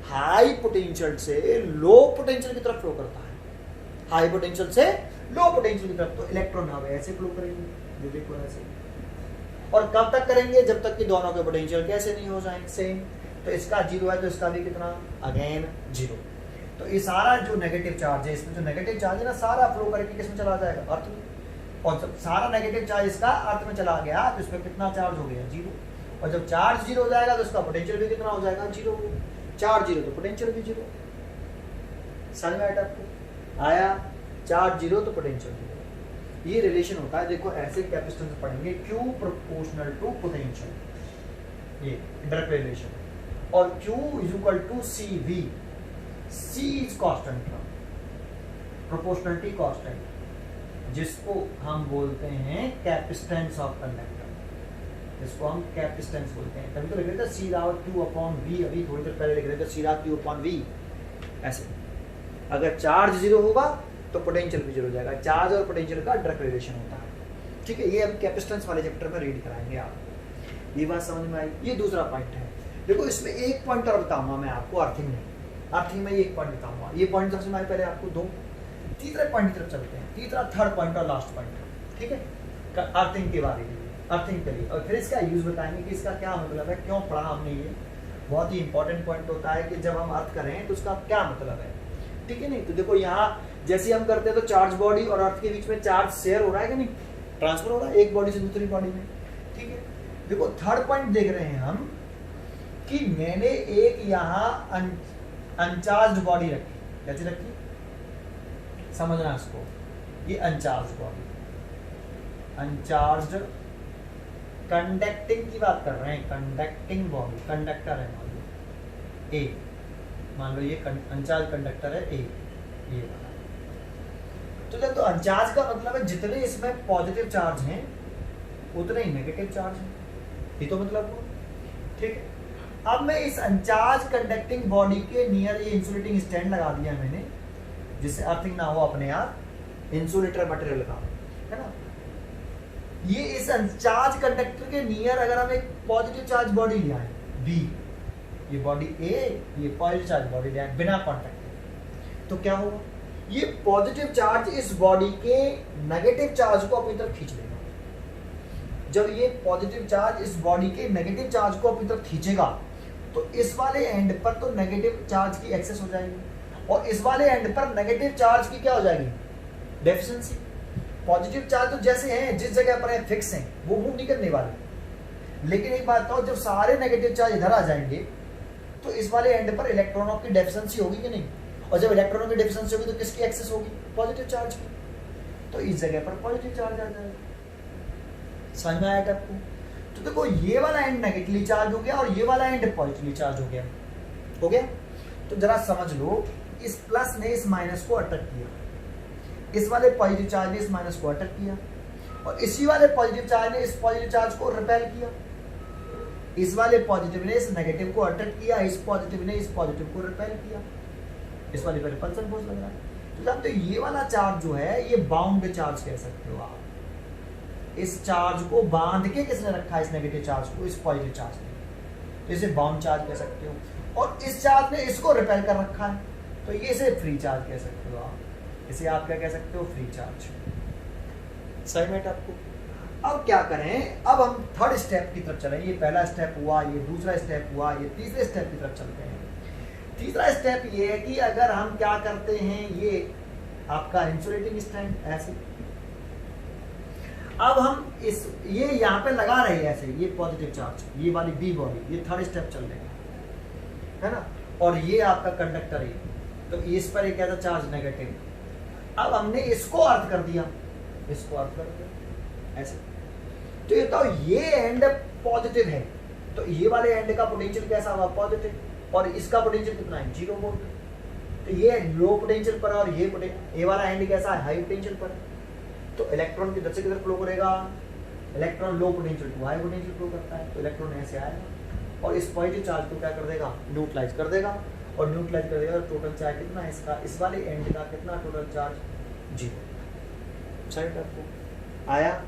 हाई पोटेंशियल से लो पोटेंशियल की तरफ फ्लो करता है, हाई पोटेंशियल से लो पोटेंशियल की तरफ। तो इलेक्ट्रॉन हमें ऐसे फ्लो करेंगे, ये देखो ऐसे, और कब तक करेंगे, जब तक कि दोनों के पोटेंशियल कैसे नहीं हो जाएंगे सेम। तो इसका 0 है तो इसका भी कितना, अगेन 0। तो ये सारा जो नेगेटिव चार्ज है, इसमें जो नेगेटिव चार्ज है ना, सारा फ्लो करके किसमें चला जाएगा, अर्थ में, और जब सारा नेगेटिव चार्ज इसका अर्थ में चला गया तो इसमें कितना चार्ज हो गया, 0। और जब चार्ज 0 हो जाएगा तो इसका पोटेंशियल भी कितना हो जाएगा, 0। चार्ज 0 तो पोटेंशियल भी 0। समझ में आया आपको, आया, चार्ज 0 तो पोटेंशियल 0। ये रिलेशन होता है, देखो ऐसे कैपेसिटेंस पढ़ेंगे, Q प्रोपोर्शनल टू पोटेंशियल, ये डायरेक्ट रिलेशन, और Q is equal to CV, C is constant, proportionality constant, जिसको हम बोलते हैं कैपेसिटेंस ऑफ कंडक्टर, इसको हम कैपेसिटेंस बोलते हैं। तभी तो लिख रहे थे C राउट Q अपॉन V, अभी थोड़ी देर पहले लिख रहे थे C राउट Q अपॉन V, ऐसे। अगर चार्ज 0 होगा तो पोटेंशियल भी 0 हो जाएगा, चार्ज और पोटेंशियल का डायरेक्ट रिलेशन होता है, ठीक है। ये हम कैपेसिटेंस वाले चैप्टर में रीड कराएंगे आपको, ये बात समझ में आई। ये दूसरा पॉइंट है। देखो इसमें एक पॉइंट और बताऊंगा मैं आपको, अर्थिंग में, अर्थिंग में एक पॉइंट बताऊंगा, ये पॉइंट सबसे मैं पहले आपको दो। तीसरे पॉइंट की तरफ चलते हैं, तीसरा थर्ड पॉइंट और लास्ट पॉइंट, ठीक है, अर्थिंग के बारे में, अर्थिंग के लिए, और फिर इसका यूज बताएंगे कि इसका क्या मतलब है, क्यों पढ़ा हमने, ये बहुत ही इंपॉर्टेंट पॉइंट होता है कि जब हम अर्थ करें तो उसका क्या मतलब है, ठीक है। नहीं तो देखो यहाँ जैसे हम करते हैं तो चार्ज बॉडी और अर्थ के बीच में चार्ज शेयर हो रहा है कि नहीं, ट्रांसफर हो रहा है एक बॉडी से दूसरी बॉडी में, ठीक है। देखो थर्ड पॉइंट देख रहे हैं हम कि मैंने एक यहाँ अनचार्ज बॉडी रखी, कैसे रखी, समझना इसको, ये अनचार्ज बॉडी, अनचार्ज कंडक्टिंग की बात कर रहे हैं, कंडक्टिंग बॉडी, कंडक्टर है मान लो ए, मान लो ये अनचार्ज कंडक्टर है ए, ये वाला। तो जब तो अनचार्ज का मतलब है जितने इसमें पॉजिटिव चार्ज हैं उतने ही नेगेटिव चार्ज हैं, ये तो मतलब हुआ, ठीक है। अब मैं इस अनचार्ज कंडक्टिंग बॉडी के नियर ये इंसुलेटिंग स्टैंड लगा दिया मैंने, जिससे अर्थिंग ना हो अपने आप, इंसुलेटर मटेरियल का, है ना। ये इस अनचार्ज कंडक्टर के नियर अगर हम एक पॉजिटिव चार्ज बॉडी ले आए बी, ये बॉडी ए, ये पॉजिटिव चार्ज बॉडी ले आए बिना कॉन्टैक्ट, तो क्या होगा, ये पॉजिटिव चार्ज इस बॉडी के नेगेटिव चार्ज को अपनी तरफ खींच लेगा। जब ये पॉजिटिव चार्ज इस बॉडी के नेगेटिव चार्ज को अपनी तरफ खींचेगा तो इस वाले एंड पर तो नेगेटिव चार्ज की एक्सेस हो जाएगी, और इस वाले एंड पर नेगेटिव चार्ज की क्या हो जाएगी, डेफिशिएंसी। पॉजिटिव चार्ज तो जैसे हैं जिस जगह पर है फिक्स हैं, वो मूव नहीं करने वाले। लेकिन एक बात तो, जब सारे नेगेटिव चार्ज इधर आ जाएंगे तो इस वाले एंड पर इलेक्ट्रॉनों की डेफिशिएंसी होगी कि नहीं, और जब इलेक्ट्रॉनों की डेफिशिएंसी होगी तो किसकी एक्सेस होगी, पॉजिटिव चार्ज की, तो इस जगह पर पॉजिटिव चार्ज आ जाएगा। समझ में आया आपको। तो देखो ये वाला एंड नेगेटिवली चार्ज हो गया और ये वाला एंड पॉजिटिवली चार्ज हो गया, हो गया। तो जरा समझ लो, इस प्लस ने इस माइनस को अटैक किया, इस वाले पॉजिटिव चार्ज ने इस माइनस को अटैक किया, और इसी वाले पॉजिटिव चार्ज ने इस पॉजिटिव चार्ज को रिपेल किया, इस वाले पॉजिटिव ने इस नेगेटिव को अट्रैक्ट किया, इस पॉजिटिव ने इस पॉजिटिव को रिपेल किया, इस वाले पर रिपल्सन फोर्स लग रहा है। तो जानते हो ये वाला चार्ज जो है ये बाउंड चार्ज कह सकते हो आप। इस चार्ज को बांध के किसने रखा है, इस नेगेटिव चार्ज को इस पॉजिटिव चार्ज ने, तो इसे बाउंड चार्ज कह सकते हो। और इस चार्ज ने इसको रिपेल कर रखा है, तो ये इसे फ्री चार्ज कह सकते हो आप। इसे आप क्या कह सकते हो, फ्री चार्ज। सही में आपको। अब क्या करें, अब हम थर्ड स्टेप की तरफ चलें। ये पहला स्टेप हुआ, ये दूसरा स्टेप हुआ, ये तीसरे स्टेप की तरफ चलते हैं। तीसरा स्टेप ये है कि अगर हम क्या करते हैं, ये आपका इंसुलेटिंग स्टैंड ऐसे, अब हम इस ये यहाँ पे लगा रहे हैं ऐसे, ये पॉजिटिव चार्ज, ये वाली बी बॉडी, ये थर्ड स्टेप चल रहा है ना, और ये आपका कंडक्टर है, तो इस पर एक ऐसा चार्ज नेगेटिव। अब हमने इसको अर्थ कर दिया, इसको अर्थ कर दिया ऐसे, तो ये तो ये एंड पॉजिटिव है, तो ये वाले एंड का पोटेंशियल कैसा हुआ, पॉजिटिव, और इसका पोटेंशियल कितना है, 0 वोल्ट। तो ये लो पोटेंशियल पर और ये वाला एंड कैसा है, हाई पोटेंशियल पर। तो इलेक्ट्रॉन किधर से किधर फ्लो करेगा, electron low potential to high potential flow करता है, तो इलेक्ट्रॉन ऐसे आएगा और इस पॉजिटिव चार्ज को क्या कर देगा, न्यूट्रलाइज कर देगा, और न्यूट्रलाइज कर देगा। टोटल चार्ज कितना है इसका, इस वाले एंड का कितना टोटल चार्ज, 0। सही आपको आया,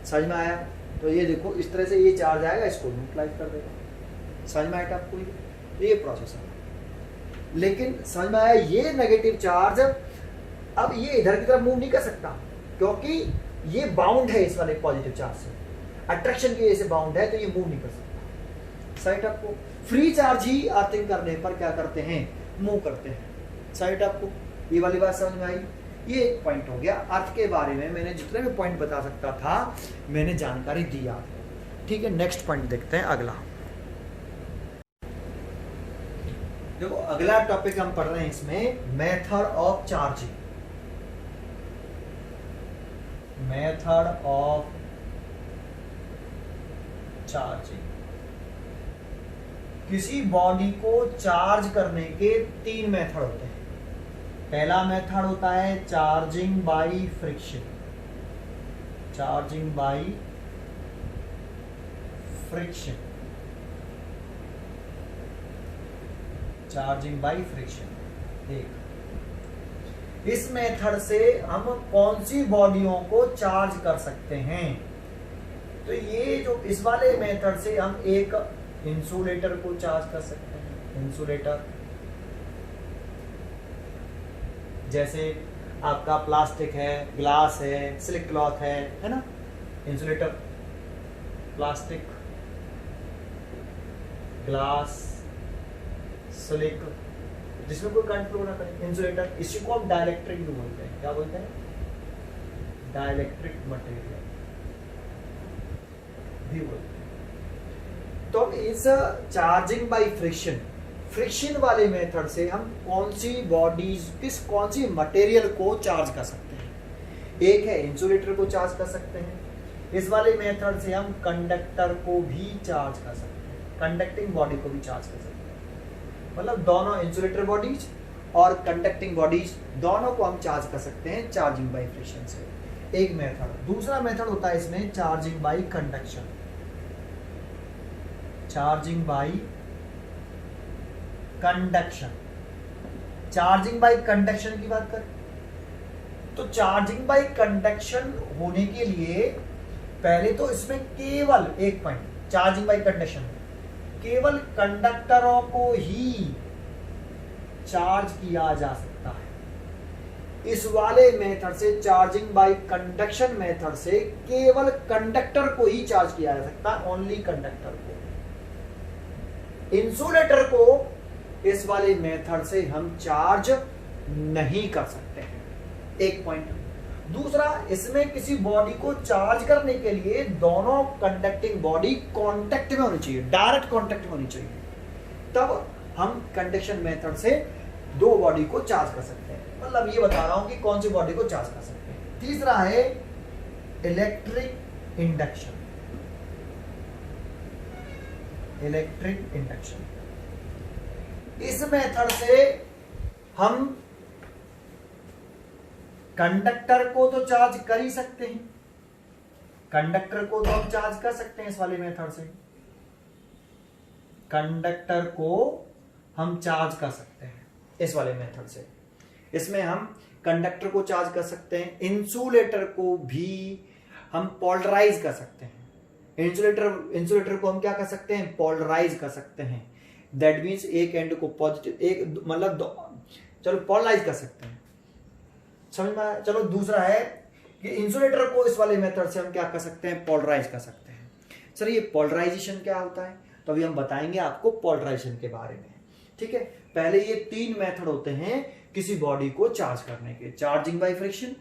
समझ में आया। तो ये देखो इस तरह से ये चार्ज आएगा, इसको न्यूट्रलाइज कर देगा। समझ में आएगा आपको, ये प्रोसेस है। लेकिन समझ में आया, ये नेगेटिव चार्ज अब ये इधर की तरफ मूव नहीं कर सकता, क्योंकि ये बाउंड है इस वाले पॉजिटिव चार्ज से, अट्रैक्शन की वजह से बाउंड है, तो ये मूव नहीं कर सकता। साइड आपको फ्री चार्ज ही अर्थिंग करने पर क्या करते हैं, मूव करते हैं। साइड आपको ये वाली बात समझ में आई। ये एक पॉइंट हो गया अर्थ के बारे में, मैंने जितने भी पॉइंट बता सकता था मैंने जानकारी दी आपको। ठीक है, नेक्स्ट पॉइंट देखते हैं अगला। देखो अगला टॉपिक हम पढ़ रहे हैं इसमें, method of charging. Method of charging, किसी बॉडी को चार्ज करने के 3 मेथड होते हैं। पहला मेथड होता है charging by friction, charging by friction, charging by friction. एक इस मेथड से हम कौन सी बॉडियों को चार्ज कर सकते हैं, तो ये जो इस वाले मेथड से हम एक इंसुलेटर को चार्ज कर सकते हैं। इंसुलेटर जैसे आपका प्लास्टिक है, ग्लास है, सिल्क क्लॉथ है ना। इंसुलेटर प्लास्टिक, ग्लास, सिल्क, जिसमें कोई करंट फ्लो ना करे, इंसुलेटर। इसी को हम डाइलेक्ट्रिक भी बोलते हैं। क्या बोलते हैं, डाइलेक्ट्रिक मटेरियल भी बोलते हैं। तो इस चार्जिंग बाय फ्रिक्शन, फ्रिक्शन वाले मेथड से हम कौन सी बॉडीज, कौन सी मटेरियल को चार्ज कर सकते हैं। एक है इंसुलेटर को चार्ज कर सकते हैं, इस वाले मेथड से हम कंडक्टर को भी चार्ज कर सकते हैं, कंडक्टिंग बॉडी को भी चार्ज कर सकते हैं। मतलब दोनों इंसुलेटर बॉडीज और कंडक्टिंग बॉडीज दोनों को हम चार्ज कर सकते हैं चार्जिंग बाय फ्रिक्शन से। एक मेथड। दूसरा मेथड होता है इसमें charging by conduction, charging by conduction. Charging by conduction की बात करें तो चार्जिंग बाय कंडक्शन होने के लिए पहले तो इसमें केवल एक पॉइंट, चार्जिंग बाय कंडक्शन केवल कंडक्टरों को ही चार्ज किया जा सकता है। इस वाले मेथड से, चार्जिंग बाय कंडक्शन मेथड से केवल कंडक्टर को ही चार्ज किया जा सकता है, ओनली कंडक्टर को। इंसुलेटर को इस वाले मेथड से हम चार्ज नहीं कर सकते हैं। एक पॉइंट। दूसरा, इसमें किसी बॉडी को चार्ज करने के लिए दोनों कंडक्टिंग बॉडी कांटेक्ट में होनी चाहिए, डायरेक्ट कांटेक्ट में होनी चाहिए, तब हम कंडक्शन मेथड से दो बॉडी को चार्ज कर सकते हैं। मतलब ये बता रहा हूं कि कौन सी बॉडी को चार्ज कर सकते हैं। तीसरा है इलेक्ट्रिक इंडक्शन, इलेक्ट्रिक इंडक्शन। इस मेथड से हम कंडक्टर को तो चार्ज कर ही सकते हैं, कंडक्टर को तो हम चार्ज कर सकते हैं इस वाले मेथड से, कंडक्टर को हम चार्ज कर सकते हैं इस वाले मेथड से। इसमें हम कंडक्टर को चार्ज कर सकते हैं, इंसुलेटर को भी हम पोलराइज कर सकते हैं। इंसुलेटर को हम क्या कर सकते हैं, पोलराइज कर सकते हैं। दैट मीन्स एक एंड को पॉजिटिव, एक मतलब चलो पोलराइज कर सकते हैं, समझ में आया। चलो दूसरा है कि इंसुलेटर को इस वाले मेथड से हम क्या कर सकते हैं, पोलराइज कर सकते हैं। सर ये पोलराइजेशन क्या होता है, तो अभी हम बताएंगे आपको पोलराइजेशन के बारे में, ठीक है। पहले ये 3 मेथड होते हैं किसी बॉडी को चार्ज करने के, charging by friction,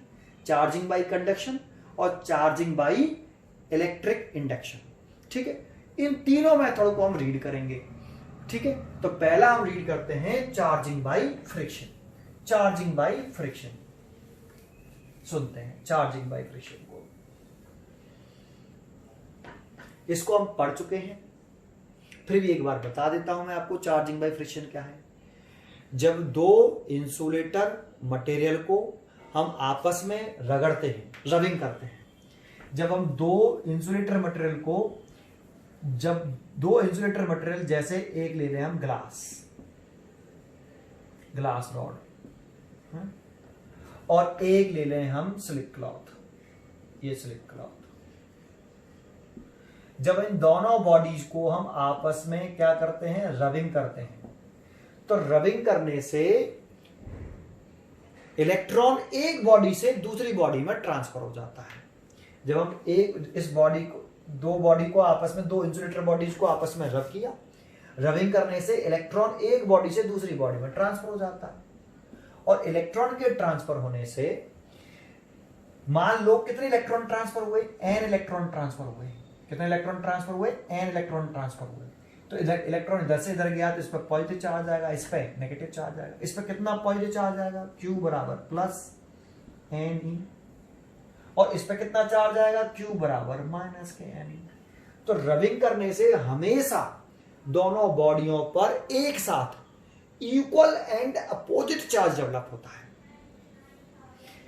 charging by conduction और चार्जिंग बाय इलेक्ट्रिक इंडक्शन, ठीक है। इन तीनों मेथड को हम रीड करेंगे, ठीक है। तो पहला हम रीड करते हैं charging by friction. Charging by friction सुनते हैं, चार्जिंग बाय फ्रिक्शन को, इसको हम पढ़ चुके हैं, फिर भी एक बार बता देता हूं मैं आपको चार्जिंग बाय फ्रिक्शन क्या है। जब दो इंसुलेटर मटेरियल को हम आपस में रगड़ते हैं, रबिंग करते हैं, जब हम दो इंसुलेटर मटेरियल जैसे एक ले रहे हैं हम ग्लास रॉड और एक ले लें हम स्लिक क्लॉथ, ये स्लिक क्लॉथ, जब इन दोनों बॉडीज को हम आपस में क्या करते हैं, रबिंग करते हैं, तो रबिंग करने से इलेक्ट्रॉन एक बॉडी से दूसरी बॉडी में ट्रांसफर हो जाता है। जब हम दो बॉडी को आपस में, दो इंसुलेटर बॉडीज को आपस में रब किया, रबिंग करने से इलेक्ट्रॉन एक बॉडी से दूसरी बॉडी में ट्रांसफर हो जाता है। और इलेक्ट्रॉन के ट्रांसफर होने से मान लो कितने इलेक्ट्रॉन ट्रांसफर हुए, n इलेक्ट्रॉन ट्रांसफर हुए। कितने इलेक्ट्रॉन ट्रांसफर हुए, n इलेक्ट्रॉन ट्रांसफर हुए। तो इलेक्ट्रॉन इधर से इधर गया तो इस पर पॉजिटिव चार्ज आएगा, इस पर नेगेटिव चार्ज आएगा। इस पर कितना पॉजिटिव चार्ज आएगा, Q बराबर प्लस Ne, और इस पर कितना चार्ज आएगा, Q बराबर माइनस के Ne। तो रबिंग करने से हमेशा दोनों बॉडियों पर एक साथ equal and opposite charge develop होता है।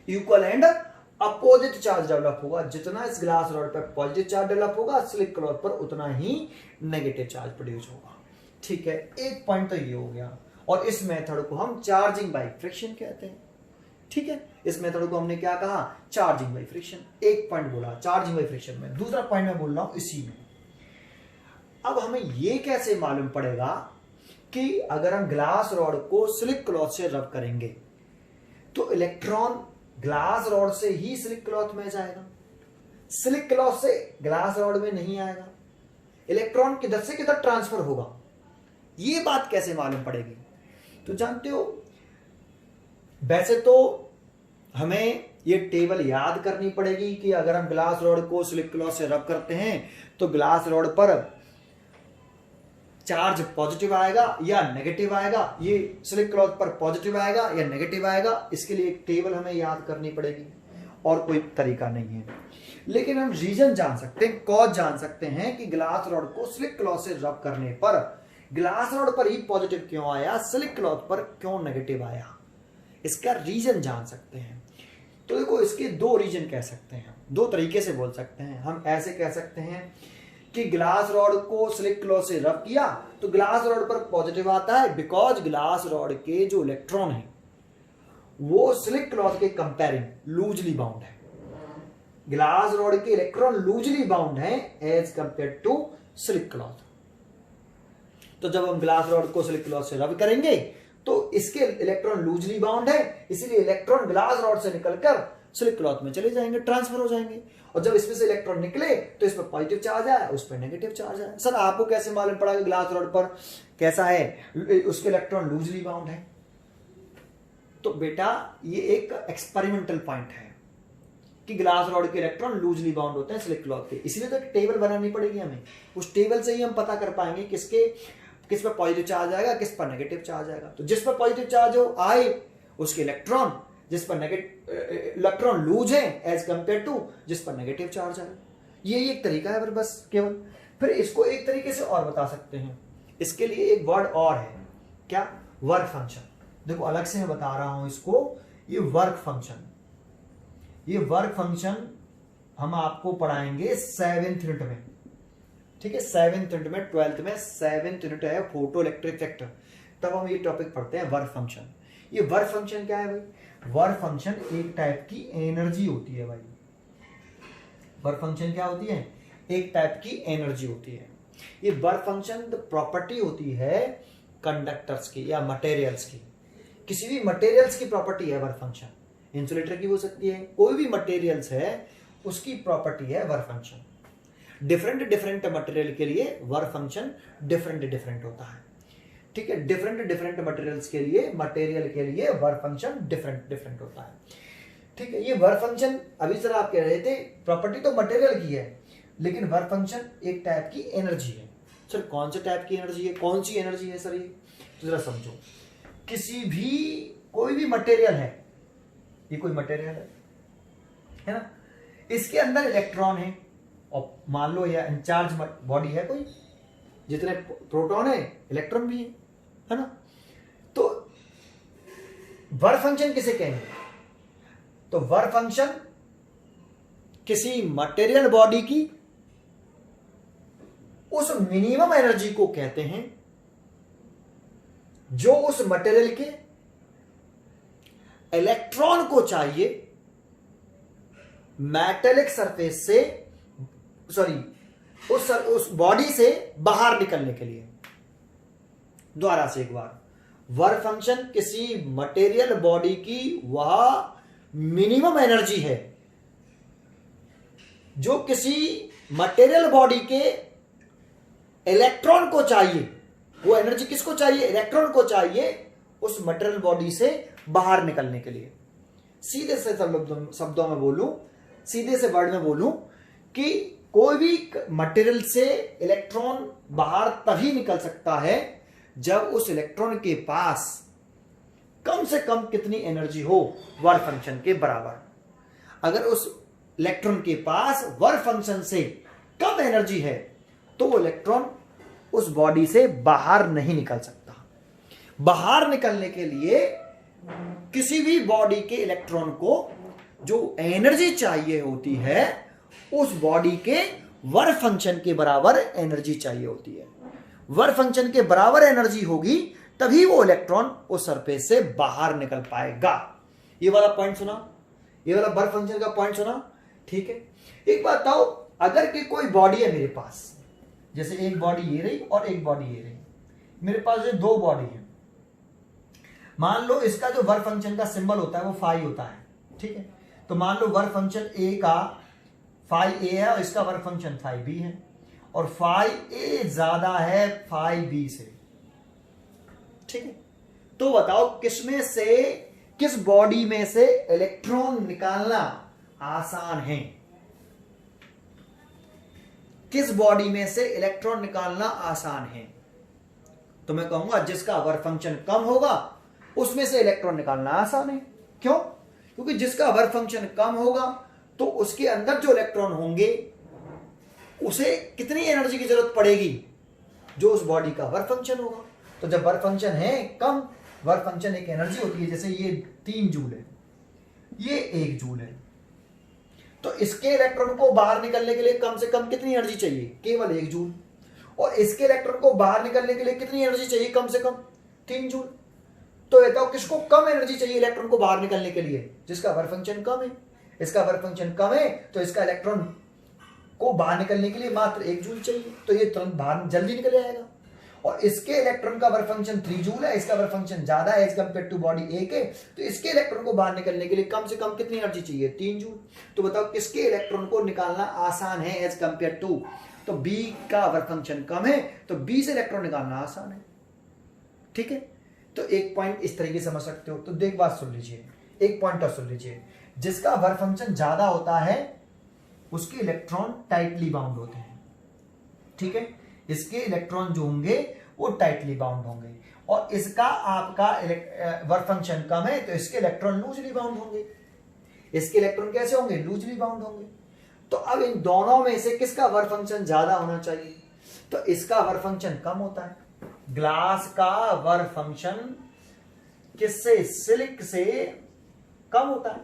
Equal and opposite charge develop होगा। जितना इस ग्लास रॉड पर पॉजिटिव चार्ज डेवलप होगा, स्लिक क्लॉथ पर उतना ही नेगेटिव चार्ज प्रोड्यूस होगा, ठीक है। एक पॉइंट तो ये हो गया। और इस मेथड को हम चार्जिंग बाय फ्रिक्शन कहते हैं, ठीक है। इस मेथड को हमने क्या कहा, चार्जिंग बाय फ्रिक्शन। एक पॉइंट बोला चार्जिंग बाय फ्रिक्शन में, दूसरा पॉइंट मैं बोल रहा हूं इसी में। अब हमें यह कैसे मालूम पड़ेगा कि अगर हम ग्लास रॉड को स्लिक क्लॉथ से रब करेंगे तो इलेक्ट्रॉन ग्लास रॉड से ही स्लिक क्लॉथ में जाएगा, स्लिक क्लॉथ से ग्लास रॉड में नहीं आएगा। इलेक्ट्रॉन किधर से किधर ट्रांसफर होगा, ये बात कैसे मालूम पड़ेगी। तो जानते हो, वैसे तो हमें ये टेबल याद करनी पड़ेगी कि अगर हम ग्लास रॉड को स्लिक क्लॉथ से रब करते हैं तो ग्लास रॉड पर चार्ज पॉजिटिव आएगा या नेगेटिव आएगा, ये स्लिक क्लॉथ पर पॉजिटिव आएगा या नेगेटिव आएगा। इसके लिए एक टेबल हमें याद करनी पड़ेगी और कोई तरीका नहीं है। लेकिन हम रीजन जान सकते हैं, कॉज जान सकते हैं कि ग्लास रॉड को स्लिक क्लॉथ से रब करने पर ग्लास रॉड पर ही पॉजिटिव क्यों आया, स्लिक क्लॉथ पर क्यों नेगेटिव आया, इसका रीजन जान सकते हैं। तो देखो, इसके दो रीजन कह सकते हैं, दो तरीके से बोल सकते हैं। हम ऐसे कह सकते हैं कि ग्लास रॉड को स्लिक क्लॉथ से रब किया तो ग्लास रॉड पर पॉजिटिव आता है, बिकॉज ग्लास रॉड के जो इलेक्ट्रॉन है वो स्लिक क्लॉथ के कंपेयरिंग लूजली बाउंड है। ग्लास रॉड के इलेक्ट्रॉन लूजली बाउंड है as compare to silk cloth. तो जब हम ग्लास रॉड को स्लिक क्लॉथ से रब करेंगे तो इसके इलेक्ट्रॉन लूजली बाउंड है, इसलिए इलेक्ट्रॉन ग्लास रॉड से निकलकर स्लिक क्लॉथ में चले जाएंगे, ट्रांसफर हो जाएंगे। और जब इसमें से इलेक्ट्रॉन निकले तो इस पर पॉजिटिव चार्ज आया, उस पर नेगेटिव चार्ज आया। सर आपको कैसे मालूम पड़ा कि ग्लास रॉड पर कैसा है, उसके इलेक्ट्रॉन लूजली बाउंड है? तो बेटा ये एक एक्सपेरिमेंटल पॉइंट है कि ग्लास रॉड के इलेक्ट्रॉन लूजली बाउंड होते हैं स्लिक क्लॉथ के, इसलिए तो एक टेबल बनानी पड़ेगी हमें। उस टेबल से ही हम पता कर पाएंगे किस पर पॉजिटिव चार्ज आएगा, किस पर नेगेटिव चार्ज आएगा। तो जिस पर पॉजिटिव चार्ज हो आए उसके इलेक्ट्रॉन, जिस पर इलेक्ट्रॉन लूज है एज कंपेयर टू जिस पर नेगेटिव चार्ज आए। ये एक तरीका है बस केवल। फिर इसको एक तरीके से और बता सकते हैं, इसके लिए एक वर्ड और है, क्या, वर्क फंक्शन। देखो अलग से मैं बता रहा हूं इसको, ये वर्क फंक्शन। ये वर्क फंक्शन हम आपको पढ़ाएंगे 7th यूनिट में। ठीक है, 7th यूनिट में, 12th में 7th यूनिट है फोटो इलेक्ट्रिक इफेक्ट, तब हम ये टॉपिक पढ़ते हैं वर्क फंक्शन। ये वर्क फंक्शन क्या है भाई? वर्क फंक्शन एक टाइप की एनर्जी होती है भाई। वर्क फंक्शन क्या होती है? एक टाइप की एनर्जी होती है। ये वर्क फंक्शन प्रॉपर्टी होती है कंडक्टर्स की या मटेरियल्स की। किसी भी मटेरियल्स की प्रॉपर्टी है वर्क फंक्शन। इंसुलेटर की हो सकती है, कोई भी मटेरियल्स है उसकी प्रॉपर्टी है work function. Different different material के लिए वर्क फंक्शन डिफरेंट डिफरेंट होता है। ठीक है, डिफरेंट डिफरेंट मटेरियल्स के लिए, मटेरियल के लिए वर्क फंक्शन डिफरेंट डिफरेंट होता है। ठीक है, ये वर्क फंक्शन अभी सर आप कह रहे थे प्रॉपर्टी तो मटेरियल की है, लेकिन वर्क फंक्शन एक टाइप की एनर्जी है। सर कौन से टाइप की एनर्जी है, कौन सी एनर्जी है सर ये? तो जरा समझो, किसी भी कोई भी मटेरियल है, ये कोई मटेरियल है ना, इसके अंदर इलेक्ट्रॉन है और मान लो यह इंचार्ज बॉडी है कोई, जितने प्रोटॉन है इलेक्ट्रॉन भी है ना। तो वर्क फंक्शन किसे कहेंगे? तो वर्क फंक्शन किसी मटेरियल बॉडी की उस मिनिमम एनर्जी को कहते हैं जो उस मटेरियल के इलेक्ट्रॉन को चाहिए मेटेलिक सरफेस से, सॉरी उस बॉडी से बाहर निकलने के लिए। दोबारा से एक बार, वर्क फंक्शन किसी मटेरियल बॉडी की वह मिनिमम एनर्जी है जो किसी मटेरियल बॉडी के इलेक्ट्रॉन को चाहिए। वो एनर्जी किसको चाहिए? इलेक्ट्रॉन को चाहिए उस मटेरियल बॉडी से बाहर निकलने के लिए। सीधे से शब्दों में बोलूं, सीधे से वर्ड में बोलूं कि कोई भी मटेरियल से इलेक्ट्रॉन बाहर तभी निकल सकता है जब उस इलेक्ट्रॉन के पास कम से कम कितनी एनर्जी हो? वर्क फंक्शन के बराबर। अगर उस इलेक्ट्रॉन के पास वर्क फंक्शन से कम एनर्जी है तो वो इलेक्ट्रॉन उस बॉडी से बाहर नहीं निकल सकता। बाहर निकलने के लिए किसी भी बॉडी के इलेक्ट्रॉन को जो एनर्जी चाहिए होती है उस बॉडी के वर्क फंक्शन के बराबर एनर्जी चाहिए होती है। वर्क फंक्शन के बराबर एनर्जी होगी तभी वो इलेक्ट्रॉन उस सरफेस से बाहर निकल पाएगा। ये वाला पॉइंट सुना? ये वाला वर्क फंक्शन का पॉइंट सुना? ठीक है, एक बात बताओ, अगर कि कोई बॉडी है मेरे पास, जैसे एक बॉडी ये रही और एक बॉडी ये रही, मेरे पास ये दो बॉडी है। मान लो इसका जो वर्क फंक्शन का सिंबल होता है वो फाई होता है। ठीक है, तो मान लो वर्क फंक्शन ए का फाई ए है और इसका वर्क फंक्शन फाई बी है, और फाई ए ज्यादा है फाई बी से। ठीक है, तो बताओ किसमें से, किस बॉडी में से इलेक्ट्रॉन निकालना आसान है? किस बॉडी में से इलेक्ट्रॉन निकालना आसान है? तो मैं कहूंगा जिसका वर्क फंक्शन कम होगा उसमें से इलेक्ट्रॉन निकालना आसान है। क्यों? क्योंकि जिसका वर्क फंक्शन कम होगा तो उसके अंदर जो इलेक्ट्रॉन होंगे उसे कितनी एनर्जी की जरूरत पड़ेगी? जो उस बॉडी का वर्क फंक्शन होगा। तो जब वर्क फंक्शन है कम, वर्क फंक्शन एक एनर्जी होती है, जैसे ये 3 जूल है, ये 1 जूल है, तो इसके इलेक्ट्रॉन को बाहर निकलने के लिए कम से कम कितनी एनर्जी चाहिए? केवल 1 जूल। और इसके इलेक्ट्रॉन को बाहर निकलने के लिए कितनी एनर्जी चाहिए? कम से कम 3 जूल। तो बताओ किसको कम एनर्जी चाहिए इलेक्ट्रॉन को बाहर निकलने के लिए? जिसका वर्क फंक्शन कम है। इसका वर्क फंक्शन कम है तो इसका इलेक्ट्रॉन को बाहर निकलने के लिए मात्र 1 जूल चाहिए, तो ये तुरंत बाहर जल्दी निकल जाएगा। और इसके इलेक्ट्रॉन का वर्क फंक्शन 3 जूल है, इसका वर्क फंक्शन ज्यादा है एज कंपेयर टू बॉडी ए के, तो इसके इलेक्ट्रॉन को बाहर निकलने के लिए कम से कम कितनी एनर्जी चाहिए? 3 जूल। तो बताओ किसके इलेक्ट्रॉन को निकालना आसान है एज कंपेयर टू? तो बी का वर्क फंक्शन कम है तो बी से इलेक्ट्रॉन निकालना आसान है। ठीक है, तो एक पॉइंट इस तरीके से समझ सकते हो। तो देख बात सुन लीजिए, एक पॉइंट और सुन लीजिए, जिसका वर्क फंक्शन ज्यादा होता है उसके इलेक्ट्रॉन टाइटली बाउंड होते हैं। ठीक है, इसके इलेक्ट्रॉन जो होंगे वो टाइटली बाउंड होंगे, और इसका आपका वर्क फंक्शन कम है तो इसके इलेक्ट्रॉन लूजली बाउंड होंगे। इसके इलेक्ट्रॉन कैसे होंगे? लूजली बाउंड होंगे। तो अब इन दोनों में से किसका वर्क फंक्शन ज्यादा होना चाहिए? तो इसका वर्क फंक्शन कम होता है। ग्लास का वर्क फंक्शन किससे? सिलिक से कम होता है,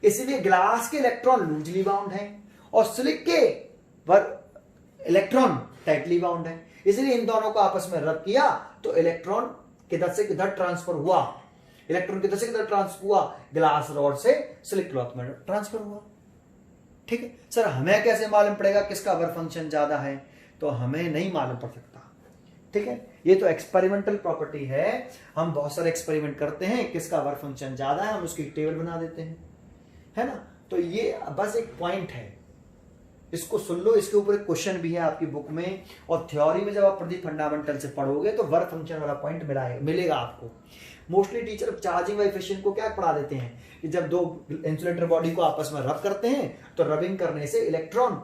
इसीलिए ग्लास के इलेक्ट्रॉन लूजली बाउंड है और सिलिक के इलेक्ट्रॉन टाइटली बाउंड है, इसलिए इन दोनों को आपस में रब किया तो इलेक्ट्रॉन किधर से किधर ट्रांसफर हुआ, इलेक्ट्रॉन किधर से किधर ट्रांसफर हुआ, ग्लास रॉड से स्लिट क्लॉथ में ट्रांसफर हुआ। ठीक है सर, हमें कैसे मालूम पड़ेगा किसका वर्क फंक्शन ज्यादा है? तो हमें नहीं मालूम पड़ सकता। ठीक है, ये तो एक्सपेरिमेंटल प्रॉपर्टी है, हम बहुत सारे एक्सपेरिमेंट करते हैं, किसका वर्क फंक्शन ज्यादा है हम उसकी टेबल बना देते हैं, है ना। तो ये बस एक पॉइंट है, इसको सुन लो, इसके ऊपर एक क्वेश्चन भी है आपकी बुक में, और थ्योरी में जब आप प्रदीप फंडामेंटल से पढ़ोगे तो वर्क फंक्शन वाला पॉइंट मिलेगा आपको। मोस्टली टीचर चार्जिंग वाइब्रेशन को क्या पढ़ा देते हैं कि जब दो इंसुलेटर बॉडी को आपस में रब करते हैं तो रबिंग करने से इलेक्ट्रॉन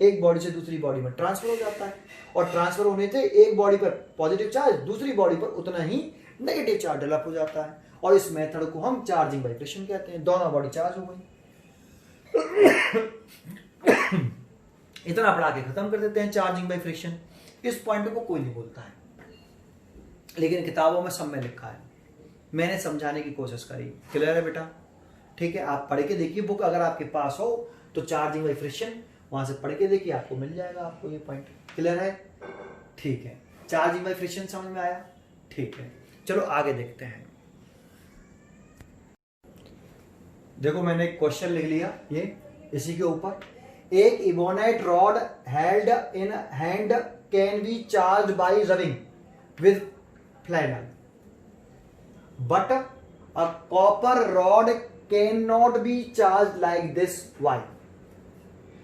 एक बॉडी से दूसरी बॉडी में ट्रांसफर हो जाता है, और ट्रांसफर होने से एक बॉडी पर पॉजिटिव चार्ज, दूसरी बॉडी पर उतना ही नेगेटिव चार्ज डेवलप हो जाता है, और इस मेथड को हम चार्जिंग वाइब्रेशन कहते हैं। दोनों बॉडी चार्ज हो गई। इतना पढ़ा के खत्म कर देते हैं चार्जिंग बाय फ्रिक्शन। इस पॉइंट को कोई नहीं बोलता है, लेकिन किताबों में सब में लिखा है, मैंने समझाने की कोशिश करी। क्लियर है बेटा? ठीक है, आप पढ़ के देखिए बुक, अगर आपके पास हो तो चार्जिंग बाय फ्रिक्शन वहां से पढ़ के देखिए, आपको मिल जाएगा आपको ये पॉइंट। क्लियर है? ठीक है, चार्जिंग बाय फ्रिक्शन समझ में आया? ठीक है, चलो आगे देखते हैं। देखो मैंने एक क्वेश्चन लिख लिया ये इसी के ऊपर, एक ebonite rod held in hand can be charge by rubbing with flannel, but a copper rod can not be charge like this, why?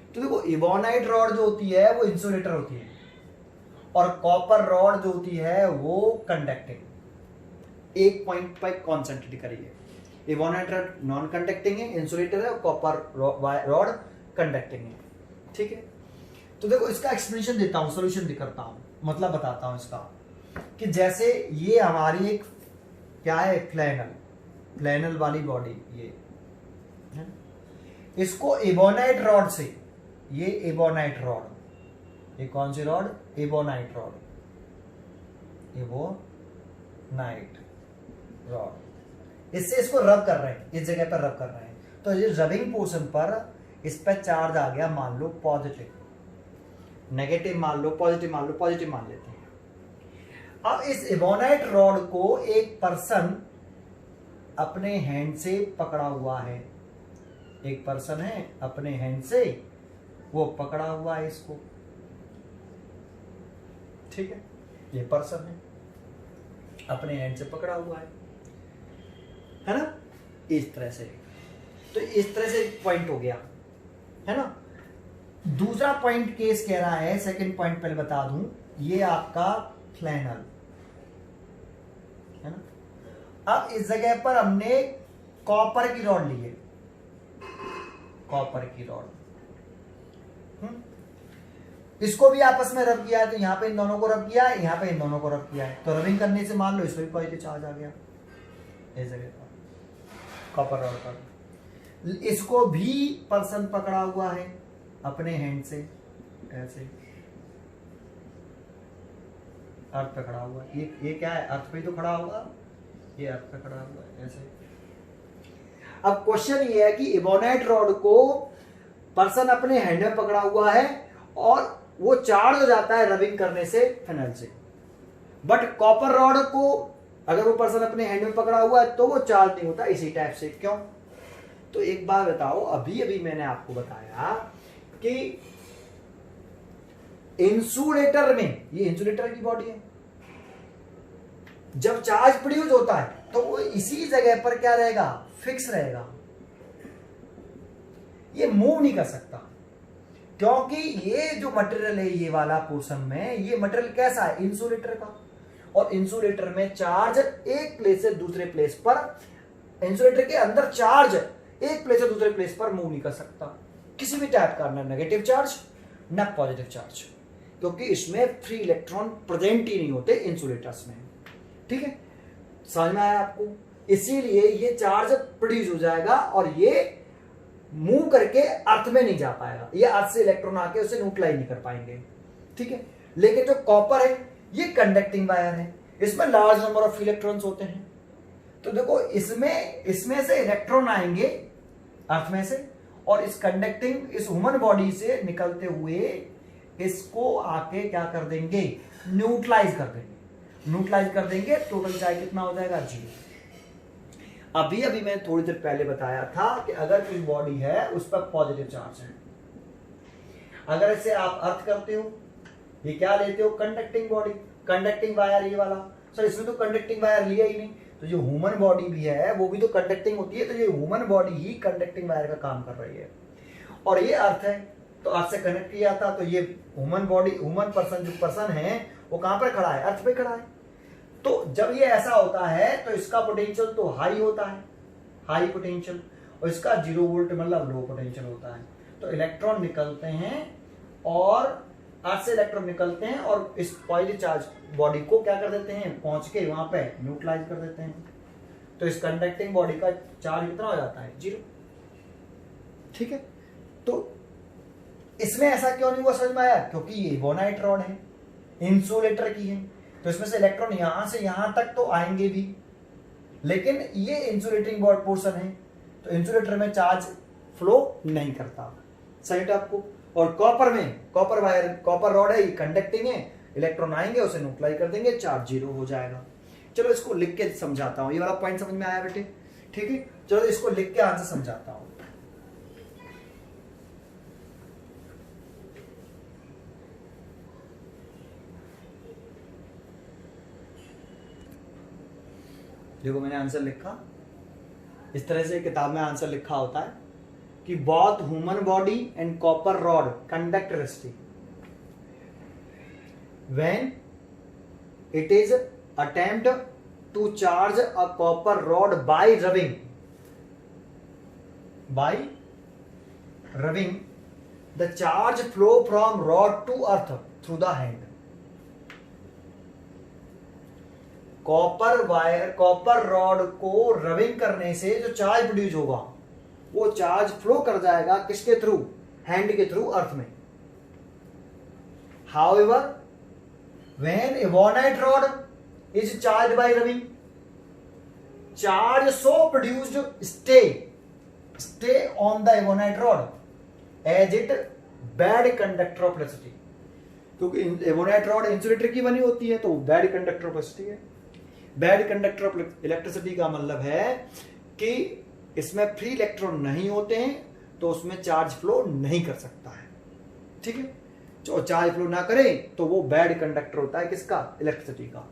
तो देखो इबोनाइट रॉड जो होती है वो इंसुलेटर होती है, और कॉपर रॉड जो होती है वो कंडक्टिंग। एक पॉइंट पर कॉन्सेंट्रेट करिए, इबोनाइट रॉड नॉन कंडक्टिंग है, इंसुलेटर है, और कॉपर रॉड कंडक्टिंग है। ठीक है, तो देखो इसका एक्सप्लेनेशन देता हूं, सॉल्यूशन भी करता हूं, मतलब बताता हूं इसका, कि जैसे ये हमारी एक क्या है, फ्लैनल वाली बॉडी, ये है? इसको इबोनाइट रॉड से, ये इबोनाइट रॉड, ये कौन सी rod? Ebonite rod, ebonite rod, इससे इसको रब कर रहे हैं, इस जगह पर रब कर रहे हैं, तो ये रबिंग पोर्शन पर इस पर चार्ज आ गया, मान लो पॉजिटिव, नेगेटिव मान लो, पॉजिटिव मान लो, पॉजिटिव मान लेते हैं। अब इस इबोनाइट रॉड को एक पर्सन अपने हैंड से पकड़ा हुआ है, एक पर्सन है अपने हैंड से वो पकड़ा हुआ है इसको। ठीक है, ये पर्सन है अपने हैंड से पकड़ा हुआ है ना, इस तरह से। तो इस तरह से पॉइंट हो गया, है ना। दूसरा पॉइंट केस कह रहा है, सेकंड पॉइंट पहले बता दूं, ये आपका फ्लैनल है ना। अब इस जगह पर हमने कॉपर की रॉड ली है, कॉपर की रॉड, इसको भी आपस में रब किया है, तो यहां पे इन दोनों को रब किया है, यहां पे इन दोनों को रब किया है, तो रबिंग करने से मान लो इस पर भी पॉजिटिव चार्ज आ गया इस जगह पर, कॉपर रॉड पर। इसको भी पर्सन पकड़ा हुआ है अपने हैंड से, ऐसे अर्थ पे खड़ा हुआ है, ये क्या है, अर्थ पे तो खड़ा होगा, ये अर्थ पे खड़ा हुआ है ऐसे। अब क्वेश्चन ये है कि इबोनाइट रॉड को पर्सन अपने हैंड में पकड़ा हुआ है और वो चार्ज हो जाता है रबिंग करने से फिनल से, बट कॉपर रॉड को अगर वो पर्सन अपने हैंड में पकड़ा हुआ है तो वो चार्ज नहीं होता इसी टाइप से। क्यों? तो एक बात बताओ, अभी अभी मैंने आपको बताया कि इंसुलेटर में, ये इंसुलेटर की बॉडी है, जब चार्ज प्रोड्यूस होता है तो वो इसी जगह पर क्या रहेगा, फिक्स रहेगा, ये मूव नहीं कर सकता, क्योंकि ये जो मटेरियल है ये वाला पोर्शन में, ये मटेरियल कैसा है, इंसुलेटर का, और इंसुलेटर में चार्ज एक प्लेस से दूसरे प्लेस पर, इंसुलेटर के अंदर चार्ज एक प्लेस से दूसरे प्लेस पर मूव नहीं कर सकता किसी भी टाइप का, ना नेगेटिव चार्ज ना पॉजिटिव चार्ज, क्योंकि इसमें फ्री इलेक्ट्रॉन प्रेजेंट ही नहीं होते इंसुलेटर्स में। ठीक है, समझ में आया आपको? इसीलिए ये चार्ज प्रोड्यूस हो जाएगा और ये मूव करके अर्थ में नहीं जा पाएगा, ये अर्थ से इलेक्ट्रॉन आके उसे न्यूट्रलाइज नहीं कर पाएंगे। ठीक है, लेकिन जो कॉपर है ये कंडक्टिंग वायर है, इसमें लार्ज नंबर ऑफ इलेक्ट्रॉन्स होते हैं, तो देखो इसमें से इलेक्ट्रॉन आएंगे अर्थ में से, और इस कंडक्टिंग, इस ह्यूमन बॉडी से निकलते हुए इसको आके क्या कर देंगे, न्यूट्रलाइज कर देंगे। न्यूट्रलाइज कर देंगे, टोटल चार्ज कितना हो जाएगा, 0। अभी अभी मैं थोड़ी देर पहले बताया था कि अगर कोई बॉडी है उस पर पॉजिटिव चार्ज है, अगर इसे आप अर्थ करते हो, ये क्या लेते हो, कंडक्टिंग बॉडी, कंडक्टिंग वायर ये वाला, सर इसमें तो कंडक्टिंग वायर लिया ही नहीं, तो जो ह्यूमन बॉडी भी है वो भी तो कंडक्टिंग होती है, तो ये ह्यूमन बॉडी ही कंडक्टिंग वायर का काम कर रही है। और ये अर्थ है, तो अर्थ से कनेक्ट किया था, तो ये ह्यूमन बॉडी, ह्यूमन पर्सन जो पर्सन है वो कहां पर खड़ा है, अर्थ पे खड़ा है। तो जब ये ऐसा होता है तो इसका पोटेंशियल तो हाई होता है, हाई पोटेंशियल, और इसका 0 वोल्ट मतलब लो पोटेंशियल होता है। तो इलेक्ट्रॉन निकलते हैं और अर्थ से इलेक्ट्रॉन निकलते हैं और इस पॉजिटिव चार्ज बॉडी को क्या कर देते हैं, पहुंच के वहां पे न्यूट्रलाइज कर देते हैं। तो इस कंडक्टिंग बॉडी का चार्ज कितना हो जाता है, 0। ठीक है, तो इसमें ऐसा क्यों नहीं हुआ समझ में आया, क्योंकि ये एवोनाइट रॉड है, इंसुलेटर की है, तो इसमें से इलेक्ट्रॉन यहां से यहां तक तो आएंगे भी, लेकिन ये इंसुलेटिंग बोर्ड पोर्शन है, तो इंसुलेटर में चार्ज फ्लो नहीं करता। सही आपको। और कॉपर में, कॉपर वायर, कॉपर रॉड है, ये कंडक्टिंग है, इलेक्ट्रॉन आएंगे उसे न्यूट्रलाइज कर देंगे, चार्ज 0 हो जाएगा। चलो इसको लिख के समझाता हूं, ये वाला पॉइंट समझ में आया बेटे, ठीक है। चलो इसको लिख के आंसर समझाता हूं। देखो मैंने आंसर लिखा, इस तरह से किताब में आंसर लिखा होता है कि both human body and copper rod conduct electricity when it is attempt to charge a copper rod by rubbing the charge flow from rod to earth through the hand. Copper wire, copper rod को rubbing करने से जो charge produce होगा वो charge flow कर जाएगा किसके through, hand के थ्रू अर्थ में। However when ebonite rod is charge by rubbing, charge so produced stay on the ebonite rod as it bad conductor of electricity. क्योंकि एवोनाइट रॉड इंसुलेटर की बनी होती है, तो बैड कंडक्टर ऑफ इलेक्ट्रिसिटी है। Bad conductor of electricity का मतलब है कि इसमें फ्री इलेक्ट्रॉन नहीं होते हैं, तो उसमें चार्ज फ्लो नहीं कर सकता है। ठीक है, जो चार्ज फ्लो ना करे तो वो बैड कंडक्टर होता है किसका, इलेक्ट्रिसिटी का।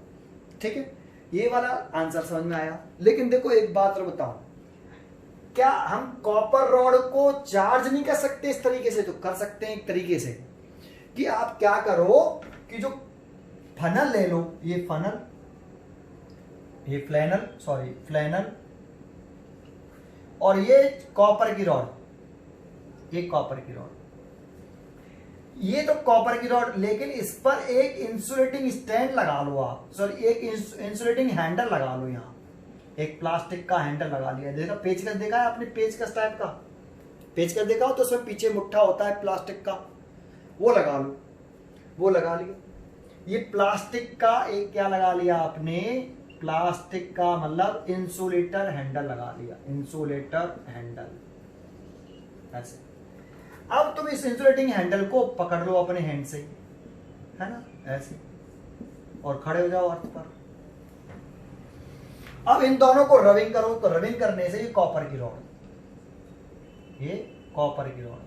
ठीक है, ये वाला आंसर समझ में आया। लेकिन देखो एक बात बताऊं, क्या हम कॉपर रॉड को चार्ज नहीं कर सकते इस तरीके से? तो कर सकते हैं एक तरीके से, कि आप क्या करो कि जो फनल ले लो, ये फनल, ये फ्लैनल, और ये कॉपर की रॉड, ये कॉपर की रॉड, ये तो कॉपर की रॉड, लेकिन इस पर एक इंसुलेटिंग स्टैंड लगा लो आप, सॉरी एक इंसुलेटिंग हैंडल लगा लो, यहाँ एक प्लास्टिक का हैंडल लगा लिया। देखा पेचकस देखा है आपने, पेचकस टाइप का पेचकस देखा हो तो उसमें पीछे मुट्ठा होता है प्लास्टिक का, वो लगा लो, वो लगा लिया। ये प्लास्टिक का एक क्या लगा लिया आपने, प्लास्टिक का मतलब इंसुलेटर हैंडल लगा लिया, इंसुलेटर हैंडल ऐसे। अब तुम इस इंसुलेटिंग हैंडल को पकड़ लो अपने हैंड से, है ना, ऐसे, और खड़े हो जाओ अर्थ पर। अब इन दोनों को रबिंग करो, तो रबिंग करने से ये कॉपर की रॉड, ये कॉपर की रॉड,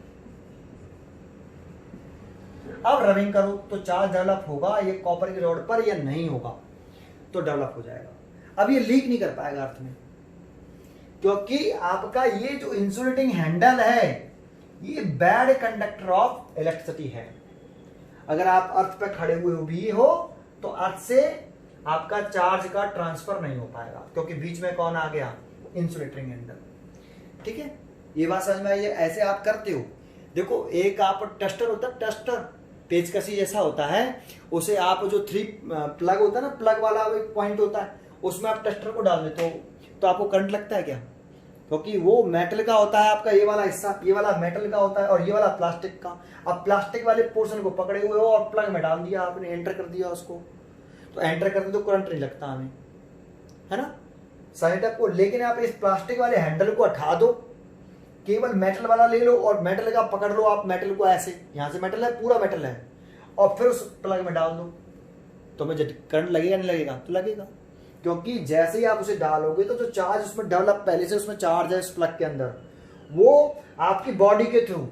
अब रबिंग करो तो चार्ज डेवलप होगा ये कॉपर की रॉड पर या नहीं होगा, तो डेवलप हो जाएगा। अब ये लीक नहीं कर पाएगा अर्थ में, क्योंकि आपका ये जो इंसुलेटिंग हैंडल है ये बैड कंडक्टर ऑफ इलेक्ट्रिसिटी है। अगर आप अर्थ पे खड़े हुए भी हो तो अर्थ से आपका चार्ज का ट्रांसफर नहीं हो पाएगा, क्योंकि बीच में कौन आ गया, इंसुलेटिंग हैंडल। ठीक है, ये बात समझ में आई है। ऐसे आप करते हो, देखो एक आप टेस्टर होता है, टेस्टर पेचकसी जैसा होता है, उसे आप जो 3 प्लग होता है ना, प्लग वाला एक पॉइंट होता है, उसमें आप टेस्टर को डाल देते हो तो आपको करंट लगता है क्या? क्योंकि वो मेटल का होता है आपका, ये वाला हिस्सा, ये वाला मेटल का होता है और ये वाला प्लास्टिक का। अब प्लास्टिक वाले पोर्शन को पकड़े हुए हो और प्लग में डाल दिया आपने, एंटर कर दिया उसको, तो एंटर करते तो करंट नहीं लगता हमें, है ना, साइड आपको। लेकिन आप इस प्लास्टिक वाले हैंडल को हटा दो, केवल मेटल वाला ले लो और मेटल का पकड़ लो आप, मेटल को ऐसे, यहां से मेटल है, पूरा मेटल है, और फिर उस प्लग में डाल दो, तो मैं करंट लगेगा नहीं लगेगा? तो लगेगा, क्योंकि जैसे ही आप उसे डालोगे तो जो चार्ज उसमें डेवलप, पहले से उसमें चार्ज है उस प्लग के अंदर, वो आपकी बॉडी के थ्रू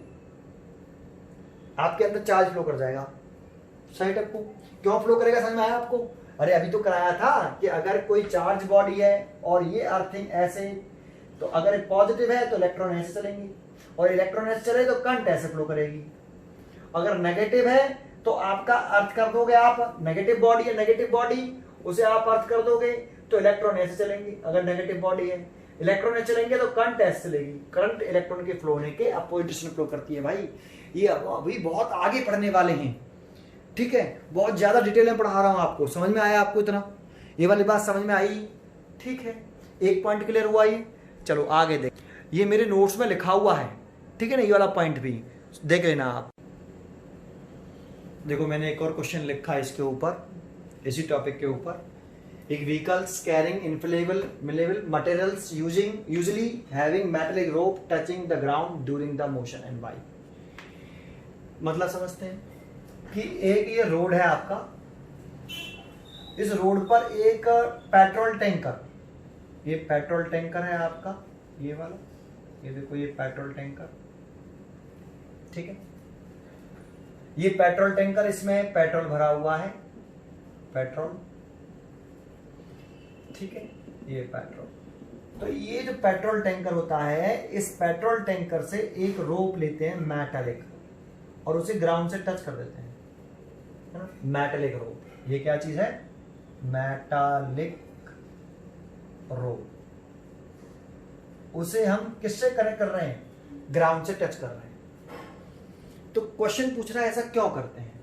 आपके अंदर चार्ज फ्लो कर जाएगा। सही टप्पू? क्यों फ्लो करेगा, समझ में आया आपको? अरे अभी तो कराया था कि अगर कोई चार्ज बॉडी है और ये अर्थिंग ऐसे, तो अगर पॉजिटिव है तो इलेक्ट्रॉन ऐसे चलेंगे, और इलेक्ट्रॉन ऐसे चले तो करंट ऐसे फ्लो करेगी। अगर नेगेटिव है तो आपका अर्थ कर दोगे आप, नेगेटिव बॉडी है, नेगेटिव बॉडी उसे आप अर्थ कर दोगे तो इलेक्ट्रॉन ऐसे चलेंगे। अगर नेगेटिव बॉडी है, इलेक्ट्रॉन ऐसे चलेंगे तो करंट ऐसे चलेगी। करंट इलेक्ट्रॉन के फ्लो होने के अपोजिट डायरेक्शन फ्लो करती है। भाई ये अभी बहुत आगे पढ़ने वाले हैं, ठीक है, बहुत ज्यादा डिटेल में पढ़ा रहा हूं आपको। समझ में आया आपको इतना? ये वाली बात समझ में आई? ठीक है, एक पॉइंट क्लियर हुआ ये। चलो आगे देख, ये मेरे नोट्स में लिखा हुआ है, ठीक है ना, ये वाला पॉइंट भी देख लेना आप। देखो मैंने एक और क्वेश्चन लिखा है इसके ऊपर, इसी टॉपिक के ऊपर। एक vehicles carrying inflammable materials usually having metallic rope touching the ground during the motion and why. मतलब समझते हैं कि एक ये रोड है आपका, इस रोड पर एक पेट्रोल टैंकर, ये पेट्रोल टैंकर है आपका, ये वाला, ये देखो ये पेट्रोल टैंकर, ठीक है। ये पेट्रोल टैंकर, इसमें पेट्रोल भरा हुआ है, पेट्रोल, ठीक है, ये पेट्रोल। तो ये जो पेट्रोल टैंकर होता है, इस पेट्रोल टैंकर से एक रोप लेते हैं मेटालिक और उसे ग्राउंड से टच कर देते हैं, है ना, मेटालिक रोप। ये क्या चीज है? मेटालिक रोप। उसे हम किससे कनेक्ट कर रहे हैं? ग्राउंड से टच कर रहे हैं। तो क्वेश्चन पूछ रहा है ऐसा क्यों करते हैं?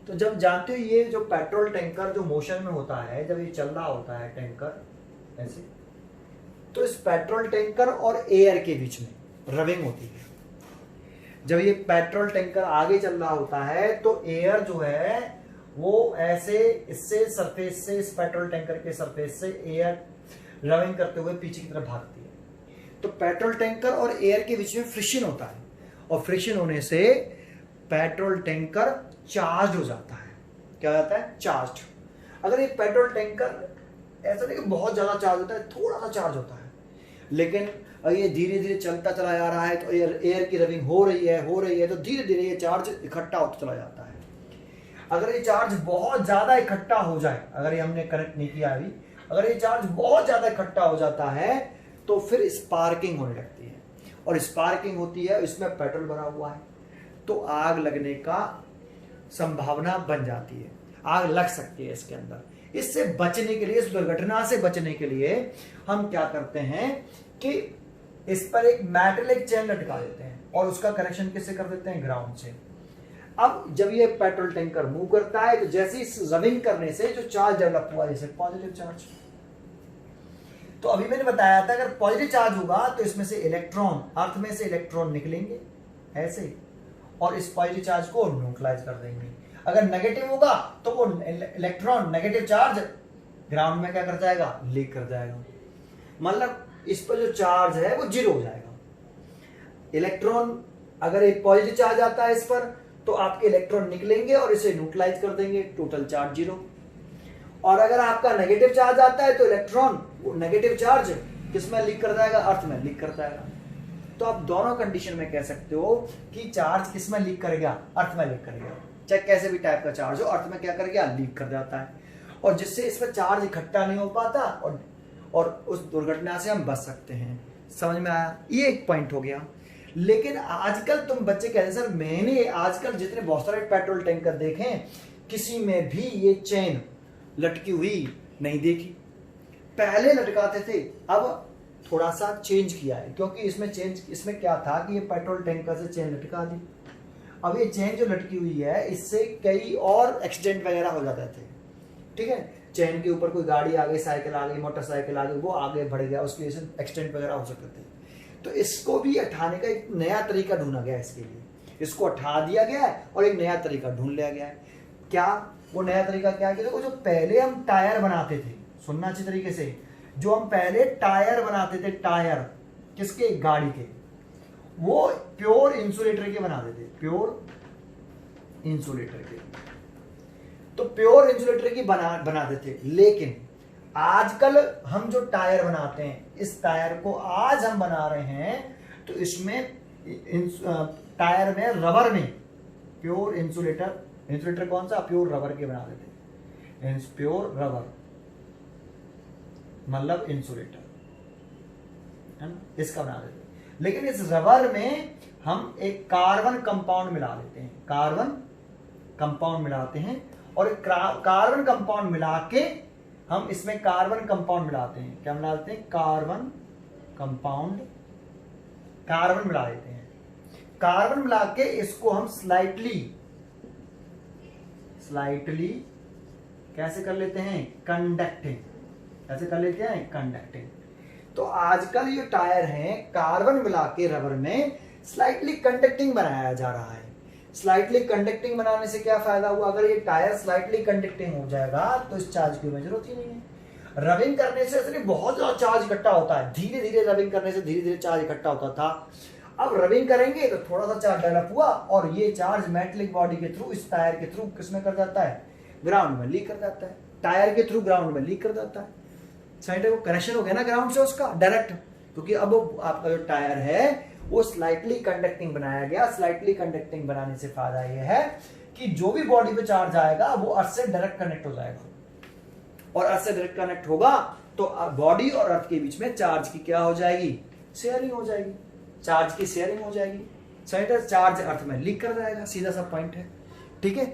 तो जब जानते हो ये जो पेट्रोल टैंकर जो मोशन में होता है, जब ये चल रहा होता है टैंकर ऐसे, तो इस पेट्रोल टैंकर और एयर के बीच में रविंग होती है। जब ये पेट्रोल टैंकर आगे चल रहा होता है तो एयर जो है वो ऐसे इससे सरफेस से, इस पेट्रोल टैंकर के सरफेस से एयर रविंग करते हुए पीछे की तरफ भागती है। तो पेट्रोल टैंकर और एयर के बीच में फ्रिक्शन होता है, और फ्रिक्शन होने से पेट्रोल टैंकर चार्ज हो जाता है। क्या हो जाता है? चार्ज। अगर ये पेट्रोल टैंकर ऐसा नहीं कि बहुत ज्यादा चार्ज होता है, थोड़ा सा चार्ज होता है, लेकिन ये धीरे धीरे चलता चला जा रहा है तो एयर की रविंग हो रही है तो धीरे धीरे ये चार्ज इकट्ठा होता चला जाता है। अगर ये चार्ज बहुत ज्यादा इकट्ठा हो जाए, अगर ये हमने कनेक्ट नहीं किया अभी, अगर ये चार्ज बहुत ज्यादा इकट्ठा हो जाता है तो फिर स्पार्किंग होने लगती है, और स्पार्किंग होती है, इसमें पेट्रोल भरा हुआ है तो आग लगने का संभावना बन जाती है, आग लग सकती है इसके अंदर। इससे बचने के लिए, इस दुर्घटना से बचने के लिए हम क्या करते हैं कि इस पर एक मेटालिक चेन लटका देते हैं और उसका कनेक्शन किससे कर देते हैं? ग्राउंड से। अब जब ये पेट्रोल टैंकर मूव करता है तो जैसे इस रविंग करने से जो चार्ज डेवलप हुआ, जैसे पॉजिटिव चार्ज, तो अभी मैंने बताया था अगर पॉजिटिव चार्ज होगा तो इसमें से इलेक्ट्रॉन, अर्थ में से इलेक्ट्रॉन निकलेंगे ऐसे, और इस पॉजिटिव चार्ज को न्यूट्रलाइज कर देंगे। अगर नेगेटिव होगा तो वो इलेक्ट्रॉन, नेगेटिव चार्ज ग्राउंड में क्या कर जाएगा? लीक कर जाएगा। मतलब इस पर जो चार्ज है वो जीरो हो जाएगा। इलेक्ट्रॉन, अगर एक पॉजिटिव चार्ज आता है इस पर तो आपके इलेक्ट्रॉन निकलेंगे और इसे न्यूट्रलाइज कर देंगे, टोटल चार्ज जीरो। और अगर आपका नेगेटिव चार्ज आता है तो इलेक्ट्रॉन, वो नेगेटिव चार्ज किसमें लीक कर जाएगा? अर्थ में लीक कर जाएगा। तो आप दोनों कंडीशन में कह सकते हो कि चार्ज किसमें लीक करेगा? अर्थ में लीक करेगा। चाहे कैसे भी टाइप का चार्ज हो, अर्थ में क्या करेगा? लीक कर जाता है, और जिससे इस पर चार्ज इकट्ठा नहीं हो पाता और उस दुर्घटना से हम बच सकते हैं। समझ में आया? ये एक पॉइंट हो गया। लेकिन आजकल तुम बच्चे कहते हैं सर मैंने आजकल जितने बहुत सारे पेट्रोल टैंकर देखे, किसी में भी ये चेन लटकी हुई नहीं देखी। पहले लटकाते थे, अब थोड़ा सा चेंज किया है, क्योंकि इसमें क्या था कि ये पेट्रोल टैंकर से चेन लटका दी। अब ये चेन जो लटकी हुई है इससे कई और एक्सीडेंट वगैरह हो जाते थे, ठीक है। चेन के ऊपर कोई गाड़ी आ गई, साइकिल आ गई, मोटरसाइकिल आ गई, वो आगे बढ़ गया, उसकी वजह से एक्सीडेंट वगैरह हो सकते थे। तो इसको भी हटाने का एक नया तरीका ढूंढा गया, इसके लिए इसको हटा दिया गया है और एक नया तरीका ढूंढ लिया गया है। क्या वो नया तरीका क्या है? देखो जो पहले हम टायर बनाते थे, सुनना अच्छी तरीके से, जो हम पहले टायर बनाते थे, टायर किसके? गाड़ी के, वो प्योर इंसुलेटर के बनाते थे, प्योर इंसुलेटर के। तो प्योर इंसुलेटर की बनाते थे, लेकिन आजकल हम जो टायर बनाते हैं, इस टायर को आज हम बना रहे हैं तो इसमें टायर में रबर में प्योर इंसुलेटर कौन सा, प्योर रबर के बना देते हैं। प्योर रबर मतलब इंसुलेटर है ना, इसका बना देते हैं। लेकिन इस रबर में हम एक कार्बन कंपाउंड मिला देते हैं, कार्बन कंपाउंड मिलाते हैं, और कार्बन कंपाउंड मिला के हम इसमें कार्बन कंपाउंड मिलाते हैं। क्या मिलाते हैं, कार्बन कंपाउंड, कार्बन मिला देते हैं। कार्बन मिला के इसको हम स्लाइटली कैसे कर लेते हैं, कंडक्टिंग, कैसे कर लेते हैं, कंडक्टिंग। तो आजकल ये टायर हैं कार्बन मिला के रबर में स्लाइटली कंडक्टिंग बनाया जा रहा है। स्लाइटली कंडक्टिंग बनाने से क्या फायदा हुआ, अगर ये टायर स्लाइटली कंडक्टिंग हो जाएगा तो इस चार्ज की जरूरत ही नहीं है। रबिंग करने से सिर्फ बहुत ज्यादा चार्ज इकट्ठा होता है, धीरे धीरे रबिंग करने से धीरे धीरे चार्ज इकट्ठा होता था। अब रबिंग करेंगे तो थोड़ा सा चार्ज डेवलप हुआ और ये चार्ज मेटलिक बॉडी के थ्रू, इस टायर के थ्रू किसमें कर जाता है, ग्राउंड में लीक कर जाता है। टायर के थ्रू ग्राउंड में लीक कर जाता है, साइड को कनेक्शन हो गया ना ग्राउंड से उसका डायरेक्ट, क्योंकि अब आपका जो टायर है वो स्लाइटली कंडक्टिंग बनाया गया। स्लाइटली कंडक्टिंग बनाने से फायदा यह है कि जो भी बॉडी पे चार्ज आएगा वो अर्थ से डायरेक्ट कनेक्ट हो जाएगा, और अर्थ से डायरेक्ट कनेक्ट होगा तो बॉडी और अर्थ के बीच में चार्ज की क्या हो जाएगी, शेयरिंग हो जाएगी, चार्ज की शेयरिंग हो जाएगी। चार्ज अर्थ में लीक कर जाएगा, सीधा सा पॉइंट है। ठीक है।